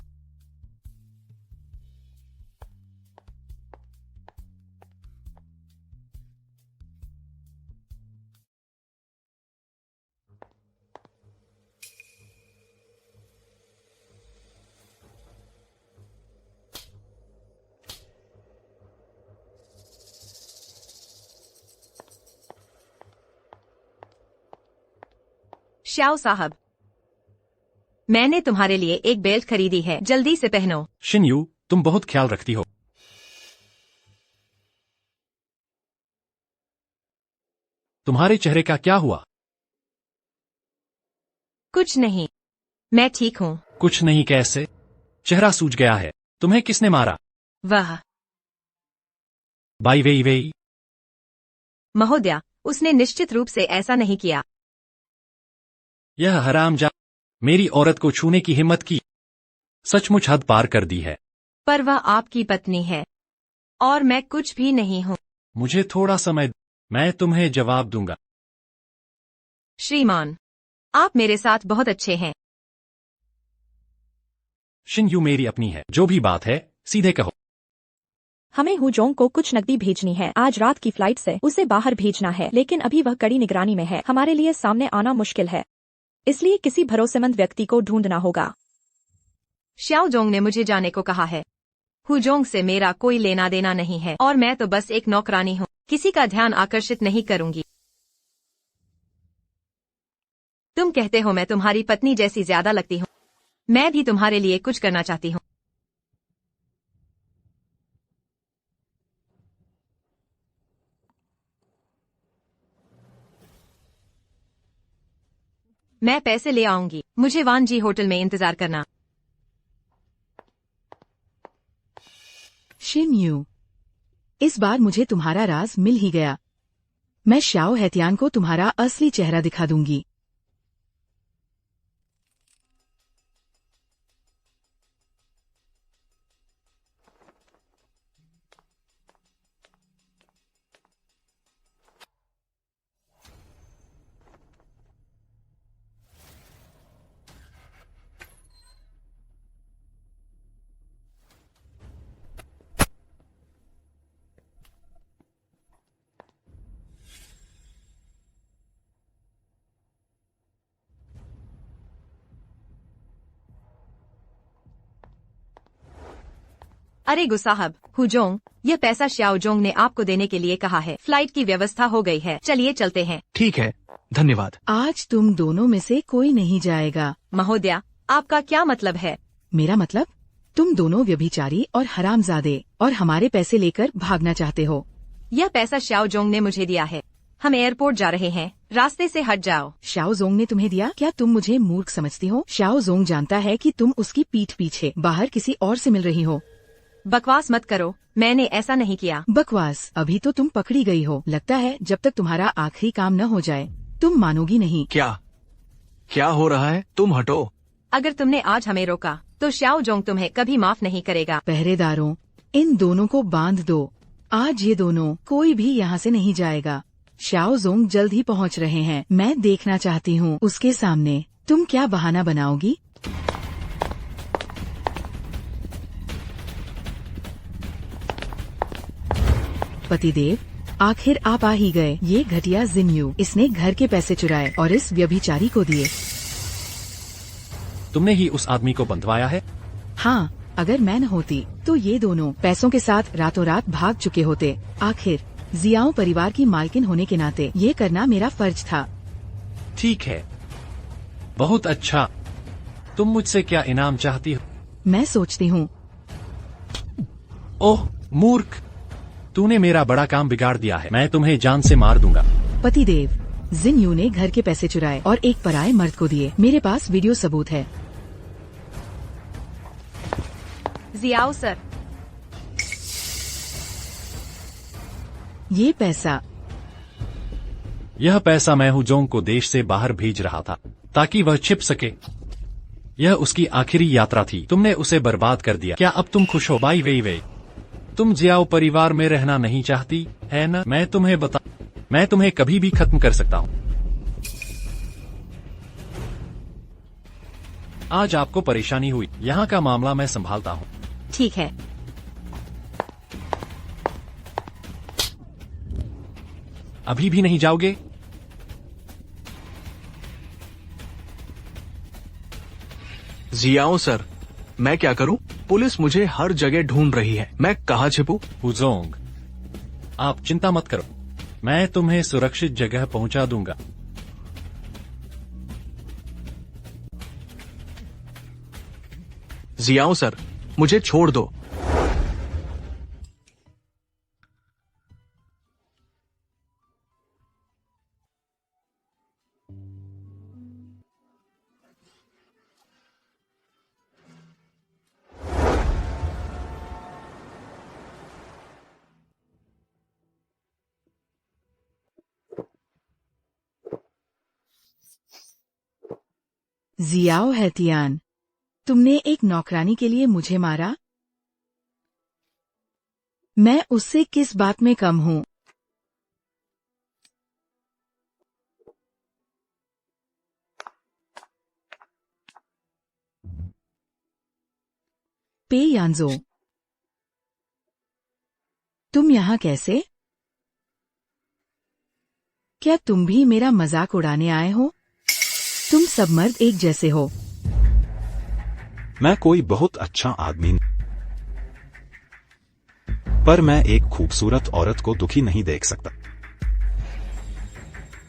श्याओ साहब, मैंने तुम्हारे लिए एक बेल्ट खरीदी है, जल्दी से पहनो। शिनयू, तुम बहुत ख्याल रखती हो। तुम्हारे चेहरे का क्या हुआ? कुछ नहीं, मैं ठीक हूँ। कुछ नहीं कैसे? चेहरा सूज गया है। तुम्हें किसने मारा? वह बाई वेई वेई। महोदया, उसने निश्चित रूप से ऐसा नहीं किया। यह हरामजादा मेरी औरत को छूने की हिम्मत की, सचमुच हद पार कर दी है। पर वह आपकी पत्नी है और मैं कुछ भी नहीं हूँ। मुझे थोड़ा समय, मैं तुम्हें जवाब दूंगा। श्रीमान, आप मेरे साथ बहुत अच्छे हैं। शिनयू मेरी अपनी है, जो भी बात है सीधे कहो। हमें हुजोंग को कुछ नकदी भेजनी है। आज रात की फ्लाइट से उसे बाहर भेजना है, लेकिन अभी वह कड़ी निगरानी में है। हमारे लिए सामने आना मुश्किल है, इसलिए किसी भरोसेमंद व्यक्ति को ढूंढना होगा। श्याओ जोंग ने मुझे जाने को कहा है। हुजोंग से मेरा कोई लेना देना नहीं है और मैं तो बस एक नौकरानी हूँ, किसी का ध्यान आकर्षित नहीं करूंगी। तुम कहते हो मैं तुम्हारी पत्नी जैसी ज्यादा लगती हूँ, मैं भी तुम्हारे लिए कुछ करना चाहती हूँ। मैं पैसे ले आऊंगी, मुझे वानजी होटल में इंतजार करना। शिन यू, इस बार मुझे तुम्हारा राज मिल ही गया। मैं श्याओ हैतियान को तुम्हारा असली चेहरा दिखा दूंगी। अरे गुसाहब हुजोंग, यह पैसा श्याओजोंग ने आपको देने के लिए कहा है। फ्लाइट की व्यवस्था हो गई है, चलिए चलते हैं। ठीक है, धन्यवाद। आज तुम दोनों में से कोई नहीं जाएगा। महोदया, आपका क्या मतलब है? मेरा मतलब, तुम दोनों व्यभिचारी और हरामजादे और हमारे पैसे लेकर भागना चाहते हो। यह पैसा श्याओजोंग ने मुझे दिया है। हम एयरपोर्ट जा रहे हैं, रास्ते से हट जाओ। श्याओ जोंग ने तुम्हें दिया? क्या तुम मुझे मूर्ख समझती हो? श्याओ जोंग जानता है कि तुम उसकी पीठ पीछे बाहर किसी और से मिल रही हो। बकवास मत करो, मैंने ऐसा नहीं किया। बकवास? अभी तो तुम पकड़ी गई हो। लगता है जब तक तुम्हारा आखिरी काम न हो जाए तुम मानोगी नहीं। क्या हो रहा है? तुम हटो। अगर तुमने आज हमें रोका तो श्याओजोंग तुम्हें कभी माफ नहीं करेगा। पहरेदारों, इन दोनों को बांध दो। आज ये दोनों कोई भी यहाँ से नहीं जाएगा। श्याओ जोंग जल्द ही पहुँच रहे हैं। मैं देखना चाहती हूँ उसके सामने तुम क्या बहाना बनाओगी। पतिदेव, आखिर आप आ ही गए। ये घटिया जिन्यू, इसने घर के पैसे चुराए और इस व्यभिचारी को दिए। तुमने ही उस आदमी को बंधवाया है? हाँ, अगर मैं न होती तो ये दोनों पैसों के साथ रातों रात भाग चुके होते। आखिर जियाओ परिवार की मालकिन होने के नाते ये करना मेरा फर्ज था। ठीक है, बहुत अच्छा। तुम मुझसे क्या इनाम चाहती हो? मैं सोचती हूँ। ओह मूर्ख, तूने मेरा बड़ा काम बिगाड़ दिया है। मैं तुम्हें जान से मार दूंगा। पतिदेव, जिन्यू ने घर के पैसे चुराए और एक पराये मर्द को दिए। मेरे पास वीडियो सबूत है। जियाओ सर, ये पैसा। यह पैसा मैं हुजोंग को देश से बाहर भेज रहा था ताकि वह छिप सके। यह उसकी आखिरी यात्रा थी। तुमने उसे बर्बाद कर दिया। क्या अब तुम खुश हो? बाई वेई वेई, तुम जियाओ परिवार में रहना नहीं चाहती है न? मैं तुम्हें कभी भी खत्म कर सकता हूँ। आज आपको परेशानी हुई, यहाँ का मामला मैं संभालता हूँ। ठीक है। अभी भी नहीं जाओगे? जियाओ सर, मैं क्या करूं? पुलिस मुझे हर जगह ढूंढ रही है। मैं कहाँ छिपूं? हुजोंग, आप चिंता मत करो, मैं तुम्हें सुरक्षित जगह पहुंचा दूंगा। जियाओ सर, मुझे छोड़ दो। जियाओ हैतियान, तुमने एक नौकरानी के लिए मुझे मारा। मैं उससे किस बात में कम हूँ? पे यानजो, तुम यहाँ कैसे? क्या तुम भी मेरा मजाक उड़ाने आए हो? तुम सब मर्द एक जैसे हो। मैं कोई बहुत अच्छा आदमी नहीं, पर मैं एक खूबसूरत औरत को दुखी नहीं देख सकता।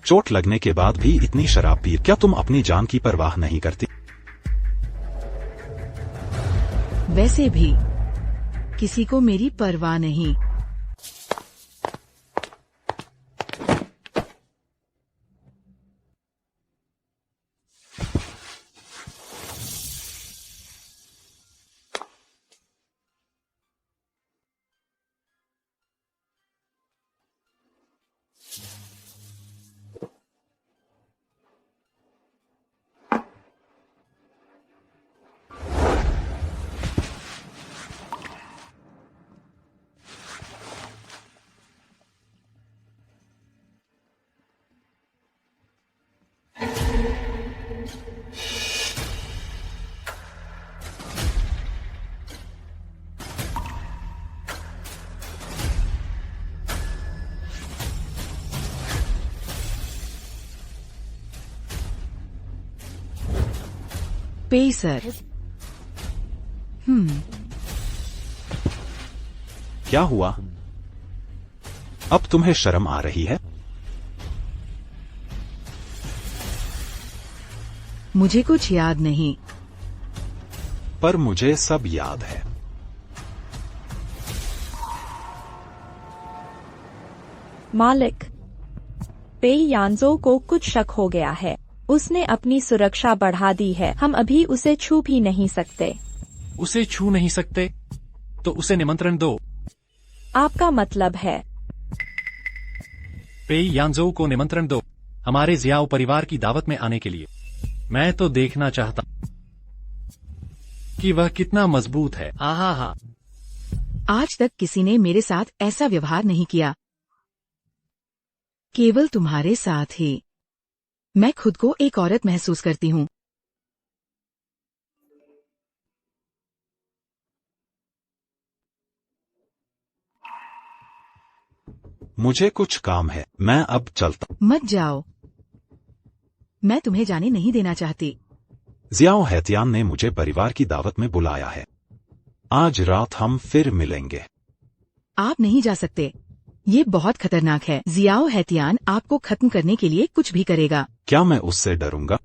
चोट लगने के बाद भी इतनी शराब पी। क्या तुम अपनी जान की परवाह नहीं करती? वैसे भी किसी को मेरी परवाह नहीं। पेई सर। क्या हुआ? अब तुम्हें शर्म आ रही है? मुझे कुछ याद नहीं। पर मुझे सब याद है। मालिक, पेई यानजो को कुछ शक हो गया है। उसने अपनी सुरक्षा बढ़ा दी है। हम अभी उसे छू भी नहीं सकते। उसे छू नहीं सकते? तो उसे निमंत्रण दो। आपका मतलब है? पेई यानजो को निमंत्रण दो हमारे जियाओ परिवार की दावत में आने के लिए। मैं तो देखना चाहता कि वह कितना मजबूत है। आहा। आज तक किसी ने मेरे साथ ऐसा व्यवहार नहीं किया, केवल तुम्हारे साथ ही। मैं खुद को एक औरत महसूस करती हूँ। मुझे कुछ काम है, मैं अब चलता। मत जाओ, मैं तुम्हें जाने नहीं देना चाहती। जियाओ हैतियान ने मुझे परिवार की दावत में बुलाया है। आज रात हम फिर मिलेंगे। आप नहीं जा सकते, ये बहुत खतरनाक है। जियाओ हैतियान आपको खत्म करने के लिए कुछ भी करेगा। क्या मैं उससे डरूंगा?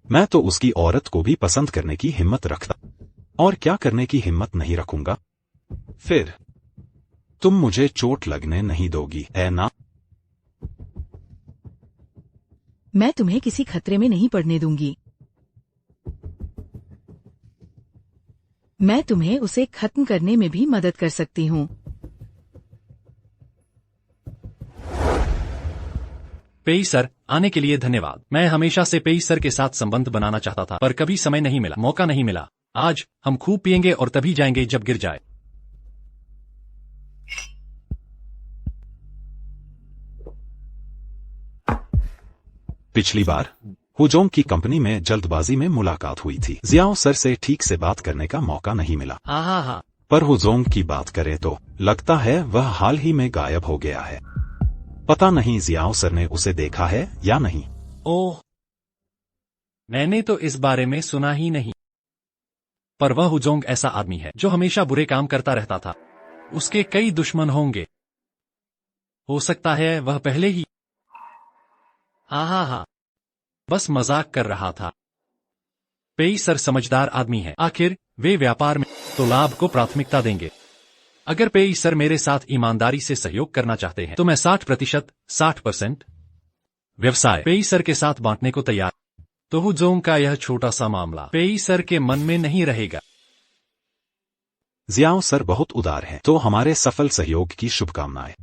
मैं तो उसकी औरत को भी पसंद करने की हिम्मत रखता, और क्या करने की हिम्मत नहीं रखूंगा। फिर तुम मुझे चोट लगने नहीं दोगी, है ना? मैं तुम्हें किसी खतरे में नहीं पड़ने दूंगी। मैं तुम्हें उसे खत्म करने में भी मदद कर सकती हूँ। पेई सर, आने के लिए धन्यवाद। मैं हमेशा से पेई सर के साथ संबंध बनाना चाहता था, पर कभी समय नहीं मिला, मौका नहीं मिला। आज हम खूब पिएंगे और तभी जाएंगे जब गिर जाए। पिछली बार हुजोंग की कंपनी में जल्दबाजी में मुलाकात हुई थी। जियाओ सर से ठीक से बात करने का मौका नहीं मिला। आहा। पर हुजोंग की बात करें तो लगता है वह हाल ही में गायब हो गया है। पता नहीं जियाओ सर ने उसे देखा है या नहीं। ओह, मैंने तो इस बारे में सुना ही नहीं। पर वह हुजोंग ऐसा आदमी है जो हमेशा बुरे काम करता रहता था। उसके कई दुश्मन होंगे। हो सकता है वह पहले ही। आहा, बस मजाक कर रहा था। पेई सर समझदार आदमी है। आखिर वे व्यापार में तो लाभ को प्राथमिकता देंगे। अगर पेई सर मेरे साथ ईमानदारी से सहयोग करना चाहते हैं तो मैं 60% व्यवसाय पेई सर के साथ बांटने को तैयार। तो हुजोंग का यह छोटा सा मामला पेई सर के मन में नहीं रहेगा। जियाओ सर बहुत उदार हैं, तो हमारे सफल सहयोग की शुभकामनाएं।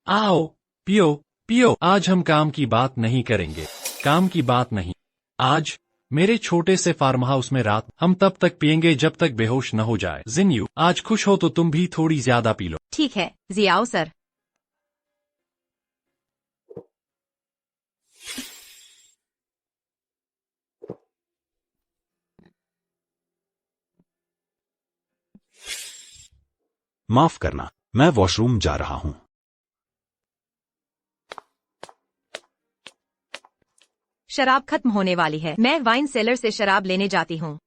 आओ, पियो पियो। आज हम काम की बात नहीं करेंगे। काम की बात नहीं। आज मेरे छोटे से फार्म हाउस में रात हम तब तक पिएंगे जब तक बेहोश न हो जाए। जिन्यू, आज खुश हो तो तुम भी थोड़ी ज्यादा पी लो। ठीक है जियाओ सर। माफ करना, मैं वॉशरूम जा रहा हूँ। शराब खत्म होने वाली है। मैं वाइन सेलर से शराब लेने जाती हूँ।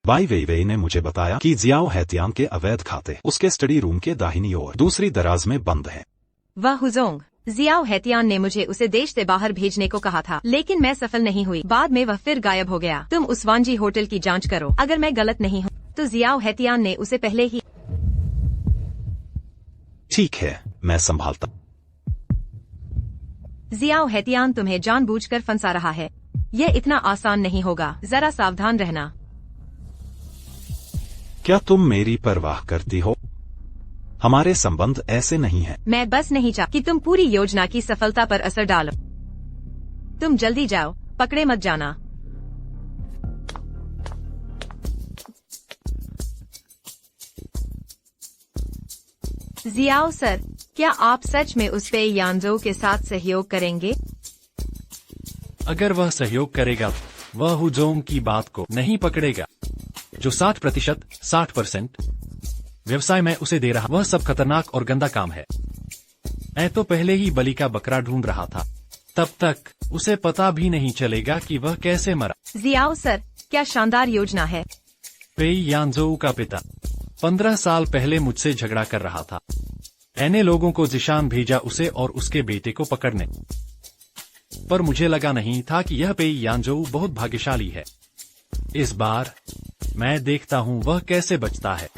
बाई वेइवेई ने मुझे बताया कि जियाओ हैतियान के अवैध खाते उसके स्टडी रूम के दाहिनी ओर दूसरी दराज में बंद हैं। वह हुजोंग, जियाओ हैतियान ने मुझे उसे देश से बाहर भेजने को कहा था, लेकिन मैं सफल नहीं हुई। बाद में वह फिर गायब हो गया। तुम उस वांजी होटल की जांच करो। अगर मैं गलत नहीं हूँ तो जियाओ हैतियान ने उसे पहले ही। ठीक है, मैं संभालता। जियाओ हैतियान तुम्हें जानबूझकर फंसा रहा है। यह इतना आसान नहीं होगा। जरा सावधान रहना। क्या तुम मेरी परवाह करती हो? हमारे संबंध ऐसे नहीं हैं। मैं बस नहीं चाहती कि तुम पूरी योजना की सफलता पर असर डालो। तुम जल्दी जाओ, पकड़े मत जाना। जियाओ सर, क्या आप सच में उस पेई यानजो के साथ सहयोग करेंगे? अगर वह सहयोग करेगा वह हुजोंग की बात को नहीं पकड़ेगा। जो 60% व्यवसाय मैं उसे दे रहा, वह सब खतरनाक और गंदा काम है। मैं तो पहले ही बलि का बकरा ढूंढ रहा था। तब तक उसे पता भी नहीं चलेगा कि वह कैसे मरा। जियाओ सर, क्या शानदार योजना है। पेई यानजोऊ का पिता 15 साल पहले मुझसे झगड़ा कर रहा था। मैंने लोगों को जिशान भेजा उसे और उसके बेटे को पकड़ने, पर मुझे लगा नहीं था कि यह पेई यानजोऊ बहुत भाग्यशाली है। इस बार मैं देखता हूँ वह कैसे बचता है।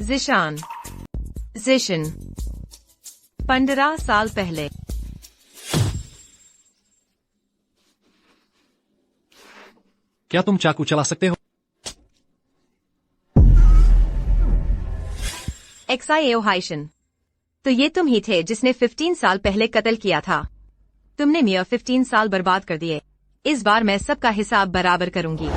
जिशान, जिशन, 15 साल पहले। क्या तुम चाकू चला सकते हो? एक्साएओ हाइशन, तो ये तुम ही थे जिसने 15 साल पहले कत्ल किया था। तुमने मेरा 15 साल बर्बाद कर दिए। इस बार मैं सबका हिसाब बराबर करूंगी।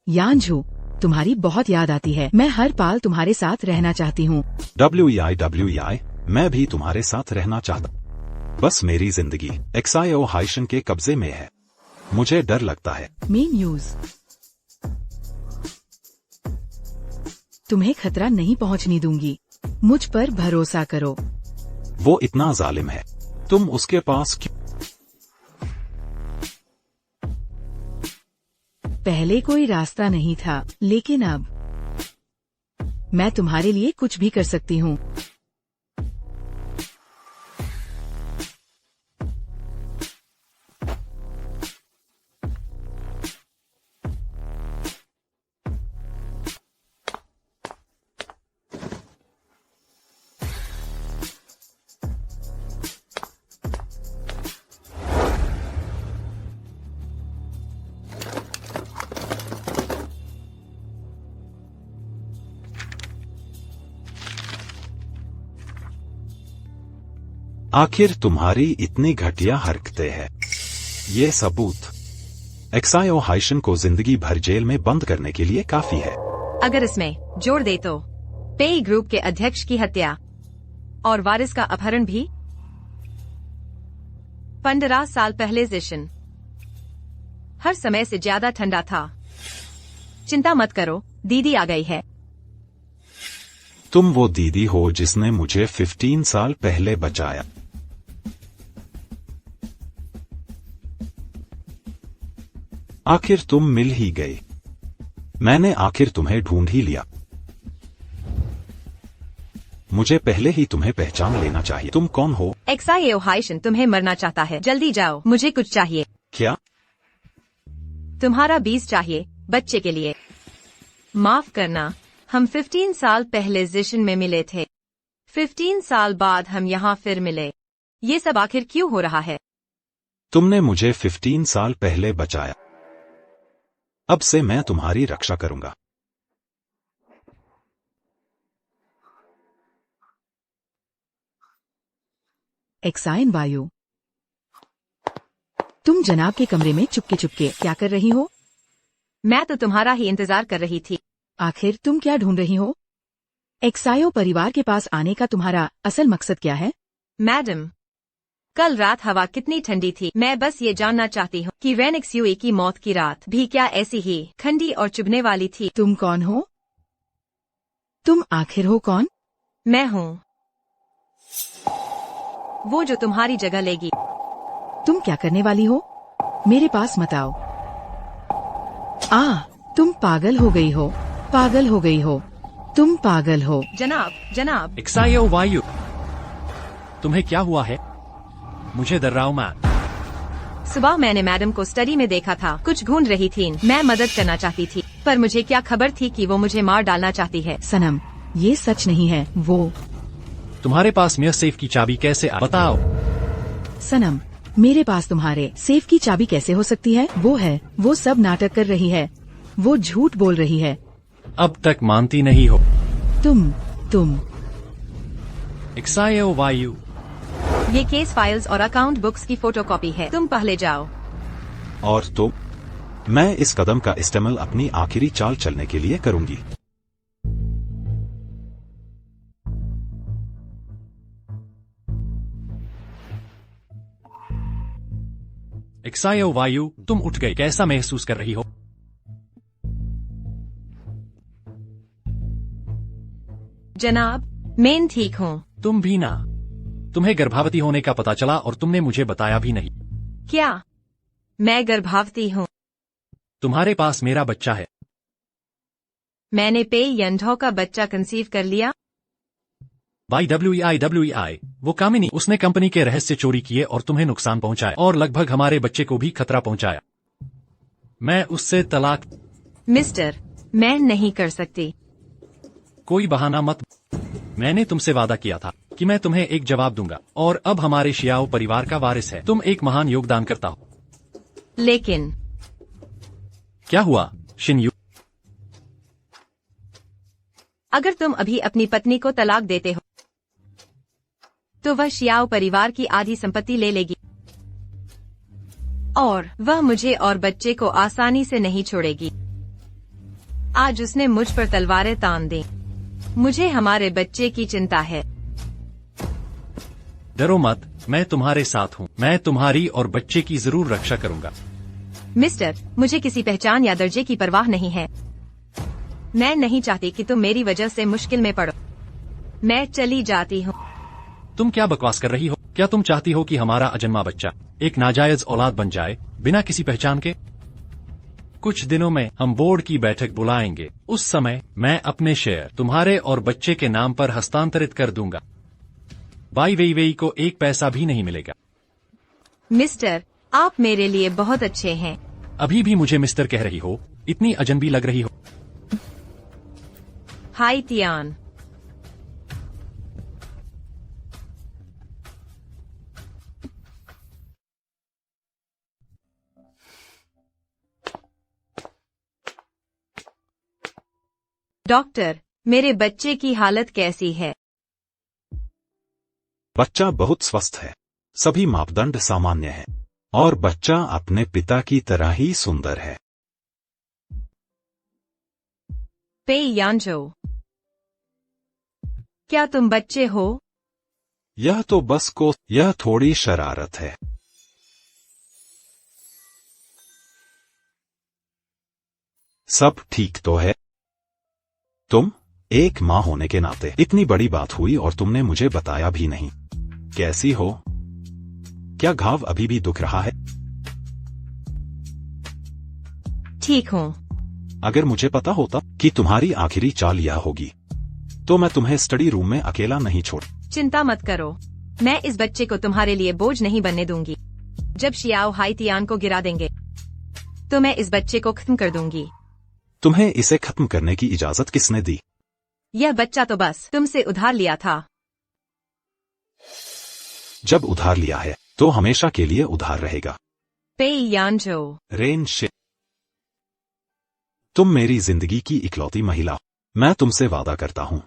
यानझू, तुम्हारी बहुत याद आती है। मैं हर पल तुम्हारे साथ रहना चाहती हूँ। WEI, मैं भी तुम्हारे साथ रहना चाहता। बस मेरी जिंदगी एक्साएओ हाइशन के कब्जे में है। मुझे डर लगता है। मेन न्यूज, तुम्हें खतरा नहीं पहुंचने दूंगी। मुझ पर भरोसा करो। वो इतना जालिम है। तुम उसके पास क्यों? पहले कोई रास्ता नहीं था, लेकिन अब मैं तुम्हारे लिए कुछ भी कर सकती हूँ। आखिर तुम्हारी इतनी घटिया हरकतें हैं। ये सबूत एक्साएओ हाइशन को जिंदगी भर जेल में बंद करने के लिए काफी है। अगर इसमें जोड़ दे तो पेई ग्रुप के अध्यक्ष की हत्या और वारिस का अपहरण भी। 15 साल पहले जिशन हर समय से ज्यादा ठंडा था। चिंता मत करो, दीदी आ गई है। तुम वो दीदी हो जिसने मुझे 15 साल पहले बचाया। आखिर तुम मिल ही गई। मैंने आखिर तुम्हें ढूंढ ही लिया। मुझे पहले ही तुम्हें पहचान लेना चाहिए। तुम कौन हो? एक्साएओ हाइशन तुम्हें मरना चाहता है। जल्दी जाओ, मुझे कुछ चाहिए। क्या? तुम्हारा बीज चाहिए बच्चे के लिए। माफ करना, हम 15 साल पहले जिशन में मिले थे। 15 साल बाद हम यहाँ फिर मिले। ये सब आखिर क्यों हो रहा है? तुमने मुझे 15 साल पहले बचाया। अब से मैं तुम्हारी रक्षा करूंगा। एक्साइन वायु, तुम जनाब के कमरे में चुपके चुपके क्या कर रही हो? मैं तो तुम्हारा ही इंतजार कर रही थी। आखिर तुम क्या ढूंढ रही हो? एक्सायो परिवार के पास आने का तुम्हारा असल मकसद क्या है? मैडम, कल रात हवा कितनी ठंडी थी। मैं बस ये जानना चाहती हूँ कि रेनिक्सयूई की मौत की रात भी क्या ऐसी ही ठंडी और चुभने वाली थी? तुम कौन हो? तुम आखिर हो कौन? मैं हूँ वो जो तुम्हारी जगह लेगी। तुम क्या करने वाली हो? मेरे पास मत आओ। तुम पागल हो गई हो। पागल हो गई हो। तुम पागल हो। जनाब। एक्साएओ वायु, तुम्हें क्या हुआ है? मुझे डर रहा हूँ मैं। सुबह मैंने मैडम को स्टडी में देखा था। कुछ ढूंढ रही थी। मैं मदद करना चाहती थी, पर मुझे क्या खबर थी कि वो मुझे मार डालना चाहती है। सनम, ये सच नहीं है। वो तुम्हारे पास मेरे सेफ की चाबी कैसे बताओ? सनम, मेरे पास तुम्हारे सेफ की चाबी कैसे हो सकती है? वो है, वो सब नाटक कर रही है। वो झूठ बोल रही है। अब तक मानती नहीं हो। तुम एक्साएओ वायु, ये केस फाइल्स और अकाउंट बुक्स की फोटोकॉपी है। तुम पहले जाओ। और तुम? मैं इस कदम का इस्तेमाल अपनी आखिरी चाल चलने के लिए करूंगी। एक्साएओ वायु, तुम उठ गई। कैसा महसूस कर रही हो? जनाब, मैं ठीक हूँ। तुम भी ना। तुम्हें गर्भवती होने का पता चला और तुमने मुझे बताया भी नहीं। क्या मैं गर्भवती हूँ? तुम्हारे पास मेरा बच्चा है। मैंने पे यंढो का बच्चा कंसीव कर लिया। WEI वो कामिनी, उसने कंपनी के रहस्य चोरी किए और तुम्हें नुकसान पहुंचाया और लगभग हमारे बच्चे को भी खतरा पहुंचाया। मैं उससे तलाक। मिस्टर, मैं नहीं कर सकती। कोई बहाना मत। मैंने तुमसे वादा किया था कि मैं तुम्हें एक जवाब दूंगा और अब हमारे शियाओ परिवार का वारिस है। तुम एक महान योगदान करता हो। लेकिन क्या हुआ शिनयू? अगर तुम अभी अपनी पत्नी को तलाक देते हो तो वह शियाओ परिवार की आधी संपत्ति ले लेगी और वह मुझे और बच्चे को आसानी से नहीं छोड़ेगी। आज उसने मुझ पर तलवारें तान दी। मुझे हमारे बच्चे की चिंता है। डरो मत, मैं तुम्हारे साथ हूँ। मैं तुम्हारी और बच्चे की जरूर रक्षा करूंगा। मिस्टर, मुझे किसी पहचान या दर्जे की परवाह नहीं है। मैं नहीं चाहती कि तुम मेरी वजह से मुश्किल में पड़ो। मैं चली जाती हूँ। तुम क्या बकवास कर रही हो? क्या तुम चाहती हो कि हमारा अजन्मा बच्चा एक नाजायज औलाद बन जाए बिना किसी पहचान के? कुछ दिनों में हम बोर्ड की बैठक बुलाएंगे। उस समय मैं अपने शेयर तुम्हारे और बच्चे के नाम पर हस्तांतरित कर दूंगा। बाई वेई को एक पैसा भी नहीं मिलेगा। मिस्टर, आप मेरे लिए बहुत अच्छे हैं। अभी भी मुझे मिस्टर कह रही हो? इतनी अजनबी लग रही हो। हाय तियान। डॉक्टर, मेरे बच्चे की हालत कैसी है? बच्चा बहुत स्वस्थ है। सभी मापदंड सामान्य हैं और बच्चा अपने पिता की तरह ही सुंदर है। पे यांजो, क्या तुम बच्चे हो? यह तो बस यह थोड़ी शरारत है। सब ठीक तो है? तुम एक माँ होने के नाते इतनी बड़ी बात हुई और तुमने मुझे बताया भी नहीं। कैसी हो? क्या घाव अभी भी दुख रहा है? ठीक हूँ। अगर मुझे पता होता कि तुम्हारी आखिरी चाल यह होगी तो मैं तुम्हें स्टडी रूम में अकेला नहीं छोड़। चिंता मत करो, मैं इस बच्चे को तुम्हारे लिए बोझ नहीं बनने दूंगी। जब शियाओ हाईतियान को गिरा देंगे तो मैं इस बच्चे को खत्म कर दूंगी। तुम्हें इसे खत्म करने की इजाजत किसने दी? यह बच्चा तो बस तुमसे उधार लिया था। जब उधार लिया है तो हमेशा के लिए उधार रहेगा। पे यांजो, रेन शे, तुम मेरी जिंदगी की इकलौती महिला हो। मैं तुमसे वादा करता हूं,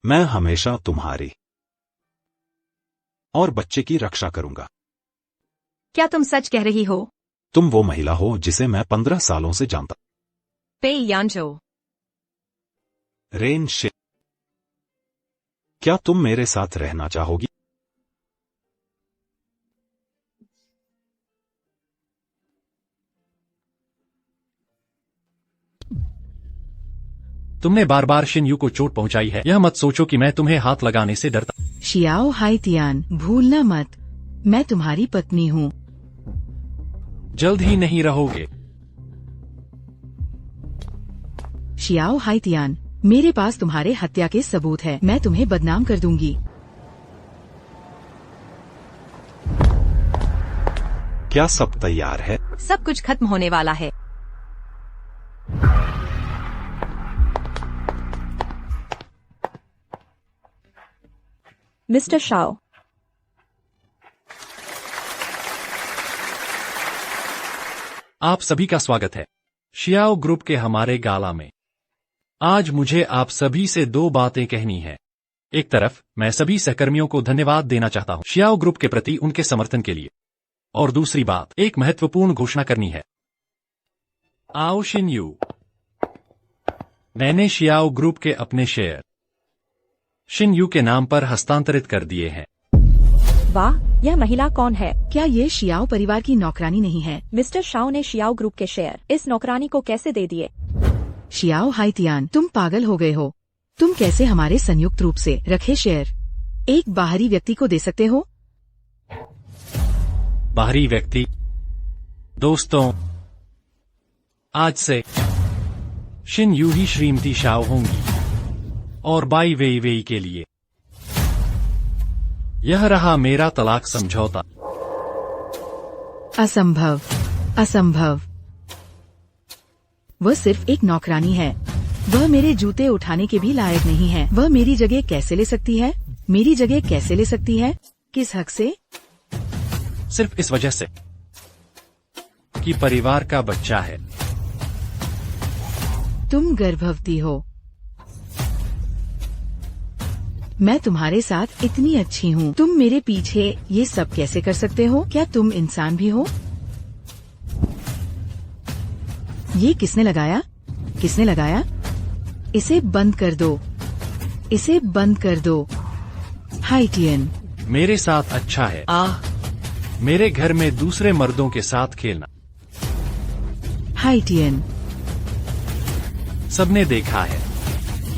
मैं हमेशा तुम्हारी और बच्चे की रक्षा करूंगा। क्या तुम सच कह रही हो? तुम वो महिला हो जिसे मैं 15 सालों से जानता। पे यांजो, रेन शे, क्या तुम मेरे साथ रहना चाहोगी? तुमने बार बार शिनयू को चोट पहुंचाई है। यह मत सोचो कि मैं तुम्हें हाथ लगाने से डरता। शियाओ हाईतियान, भूलना मत, मैं तुम्हारी पत्नी हूँ। जल्द ही नहीं रहोगे। शियाओ हाईतियान, मेरे पास तुम्हारे हत्या के सबूत है। मैं तुम्हें बदनाम कर दूंगी। क्या सब तैयार है? सब कुछ खत्म होने वाला है। मिस्टर शाओ, आप सभी का स्वागत है शियाओ ग्रुप के हमारे गाला में। आज मुझे आप सभी से दो बातें कहनी है। एक तरफ मैं सभी सहकर्मियों को धन्यवाद देना चाहता हूं शियाओ ग्रुप के प्रति उनके समर्थन के लिए, और दूसरी बात, एक महत्वपूर्ण घोषणा करनी है। आओ शिनयू, मैंने शियाओ ग्रुप के अपने शेयर शिनयू के नाम पर हस्तांतरित कर दिए हैं। वाह, यह महिला कौन है? क्या ये शियाओ परिवार की नौकरानी नहीं है? मिस्टर शाओ ने शियाओ ग्रुप के शेयर इस नौकरानी को कैसे दे दिए? शियाओ हाईतियान, तुम पागल हो गए हो। तुम कैसे हमारे संयुक्त रूप से रखे शेयर एक बाहरी व्यक्ति को दे सकते हो? बाहरी व्यक्ति? दोस्तों, आज से Shin you he Shrimati Shao होंगी और बाई वेई वेई के लिए यह रहा मेरा तलाक समझौता। असंभव, असंभव। वह सिर्फ एक नौकरानी है। वह मेरे जूते उठाने के भी लायक नहीं है। वह मेरी जगह कैसे ले सकती है? मेरी जगह कैसे ले सकती है? किस हक से? सिर्फ इस वजह से कि परिवार का बच्चा है। तुम गर्भवती हो। मैं तुम्हारे साथ इतनी अच्छी हूँ। तुम मेरे पीछे ये सब कैसे कर सकते हो? क्या तुम इंसान भी हो? ये किसने लगाया? किसने लगाया? इसे बंद कर दो। इसे बंद कर दो। हाइटियन। मेरे साथ अच्छा है। मेरे घर में दूसरे मर्दों के साथ खेलना। हाइटियन। सबने देखा है,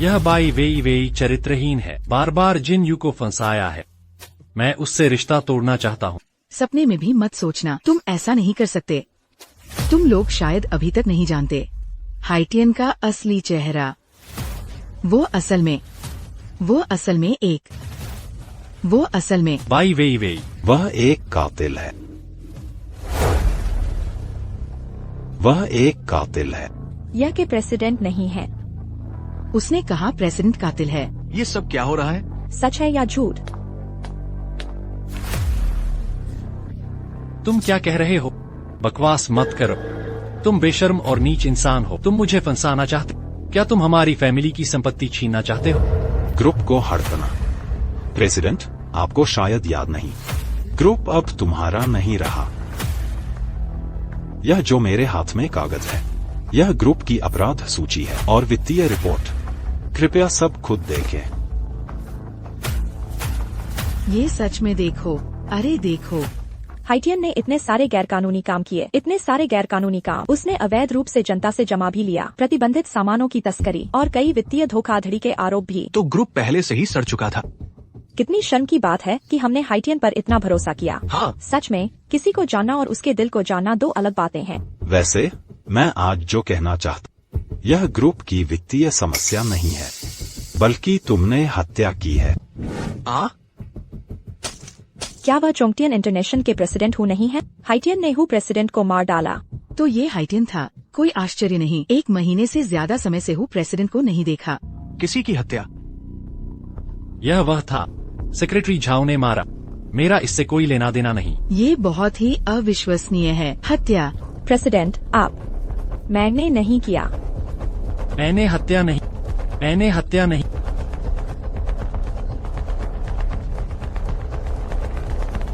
यह बाई वेई वेई चरित्रहीन है। बार बार जिन यू को फंसाया है। मैं उससे रिश्ता तोड़ना चाहता हूँ। सपने में भी मत सोचना। तुम ऐसा नहीं कर सकते। तुम लोग शायद अभी तक नहीं जानते हाइटियन का असली चेहरा। वो असल में बाई वेई वेई वह एक कातिल है। वह एक कातिल है। यह के प्रेसिडेंट नहीं है। उसने कहा प्रेसिडेंट कातिल है। ये सब क्या हो रहा है? सच है या झूठ? तुम क्या कह रहे हो? बकवास मत करो। तुम बेशर्म और नीच इंसान हो। तुम मुझे फंसाना चाहते? क्या तुम हमारी फैमिली की संपत्ति छीनना चाहते हो? ग्रुप को हड़पना। प्रेसिडेंट, आपको शायद याद नहीं, ग्रुप अब तुम्हारा नहीं रहा। यह जो मेरे हाथ में कागज है, यह ग्रुप की अपराध सूची है और वित्तीय रिपोर्ट। कृपया सब खुद देखें। ये सच में देखो। अरे देखो। हाइटियन ने इतने सारे गैरकानूनी काम किए, इतने सारे गैरकानूनी काम। उसने अवैध रूप से जनता से जमा भी लिया, प्रतिबंधित सामानों की तस्करी और कई वित्तीय धोखाधड़ी के आरोप भी। तो ग्रुप पहले से ही सड़ चुका था। कितनी शर्म की बात है कि हमने हाइटियन पर इतना भरोसा किया। हाँ। सच में किसी को जानना और उसके दिल को जानना दो अलग बातें हैं। वैसे मैं आज जो कहना चाहता, यह ग्रुप की वित्तीय समस्या नहीं है, बल्कि तुमने हत्या की है। क्या वह चोंगटियन इंटरनेशनल के प्रेसिडेंट हु नहीं है? हाइटियन ने हु प्रेसिडेंट को मार डाला। तो ये हाइटियन था। कोई आश्चर्य नहीं। 1 महीने से ज्यादा समय से हु प्रेसिडेंट को नहीं देखा। किसी की हत्या? यह वह था। सेक्रेटरी झाओ ने मारा। मेरा इससे कोई लेना देना नहीं। ये बहुत ही अविश्वसनीय है। हत्या। प्रेसिडेंट, आप। मैंने नहीं किया। मैंने हत्या नहीं। मैंने हत्या नहीं।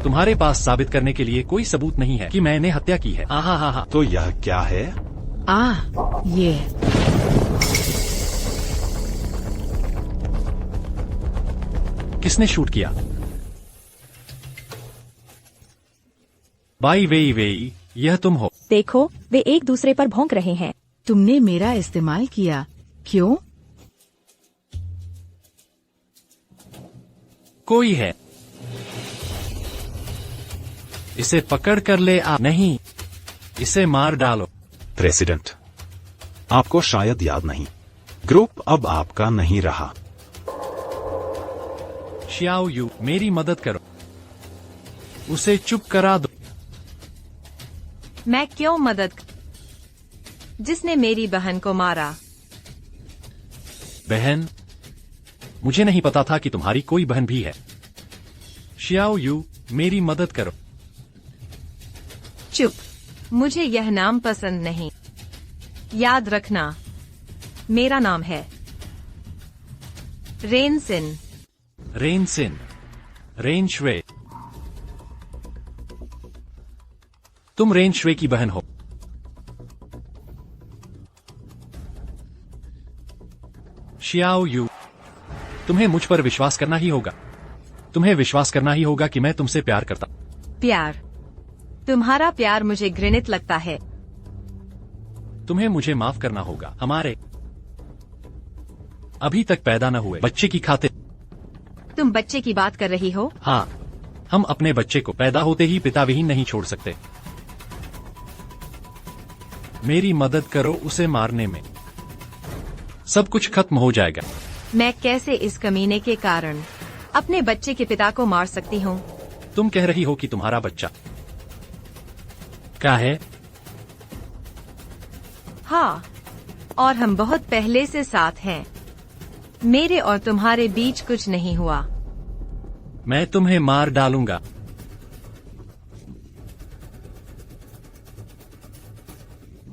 तुम्हारे पास साबित करने के लिए कोई सबूत नहीं है कि मैंने हत्या की है। हा। तो यह क्या है? ये किसने शूट किया? बाई वेई वेई, यह तुम हो। देखो, वे एक दूसरे पर भौंक रहे हैं। तुमने मेरा इस्तेमाल किया। क्यों? कोई है। इसे पकड़ कर ले आ। नहीं, इसे मार डालो। प्रेसिडेंट, आपको शायद याद नहीं, ग्रुप अब आपका नहीं रहा। शियाओ यू, मेरी मदद करो। उसे चुप करा दो। मैं क्यों मदद? जिसने मेरी बहन को मारा। बहन? मुझे नहीं पता था कि तुम्हारी कोई बहन भी है। शियाओ यू, मेरी मदद करो। चुप। मुझे यह नाम पसंद नहीं। याद रखना, मेरा नाम है रेनसिन। रेनसिन। रेन श्वे। तुम रेन श्वे की बहन हो। शियाओ यू, तुम्हें मुझ पर विश्वास करना ही होगा। तुम्हें विश्वास करना ही होगा कि मैं तुमसे प्यार करता। प्यार? तुम्हारा प्यार मुझे घृणित लगता है। तुम्हें मुझे माफ करना होगा। अभी तक पैदा न हुए बच्चे की खातिर। तुम बच्चे की बात कर रही हो? हाँ, हम अपने बच्चे को पैदा होते ही पिता विहीन नहीं छोड़ सकते। मेरी मदद करो उसे मारने में, सब कुछ खत्म हो जाएगा। मैं कैसे इस कमीने के कारण अपने बच्चे के पिता को मार सकती हूँ? तुम कह रही हो कि तुम्हारा बच्चा क्या है? हाँ, और हम बहुत पहले से साथ हैं। मेरे और तुम्हारे बीच कुछ नहीं हुआ। मैं तुम्हें मार डालूंगा।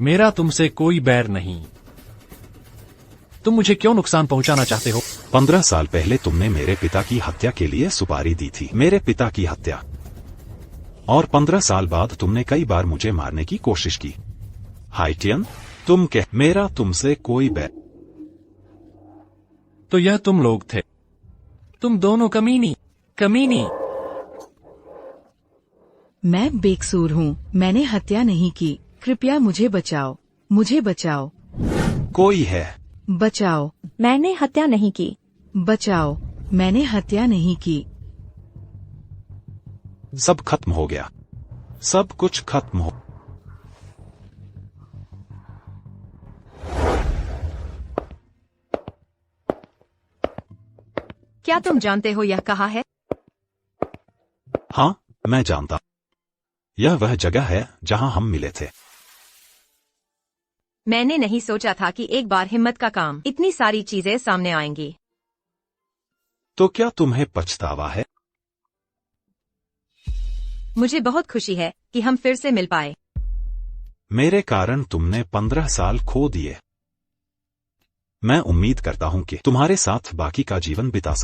मेरा तुमसे कोई बैर नहीं। तुम मुझे क्यों नुकसान पहुंचाना चाहते हो? 15 साल पहले तुमने मेरे पिता की हत्या के लिए सुपारी दी थी, मेरे पिता की हत्या। और 15 साल बाद तुमने कई बार मुझे मारने की कोशिश की। हाइटियन, तुम कह मेरा तुमसे कोई बैर। तो यह तुम लोग थे, तुम दोनों कमीनी। मैं बेकसूर हूँ, मैंने हत्या नहीं की। कृपया मुझे बचाओ, मुझे बचाओ, कोई है। बचाओ, मैंने हत्या नहीं की। बचाओ, मैंने हत्या नहीं की। सब खत्म हो गया, सब कुछ खत्म हो। क्या तुम जानते हो यह कहाँ है? हाँ, मैं जानता। यह वह जगह है जहाँ हम मिले थे। मैंने नहीं सोचा था कि एक बार हिम्मत का काम इतनी सारी चीजें सामने आएंगी। तो क्या तुम्हें पछतावा है? मुझे बहुत खुशी है कि हम फिर से मिल पाए। मेरे कारण तुमने 15 साल खो दिए। मैं उम्मीद करता हूं कि तुम्हारे साथ बाकी का जीवन बिता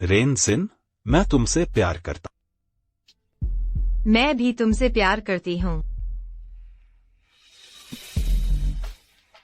रेन सिन, मैं तुमसे प्यार करता। मैं भी तुमसे प्यार करती हूँ।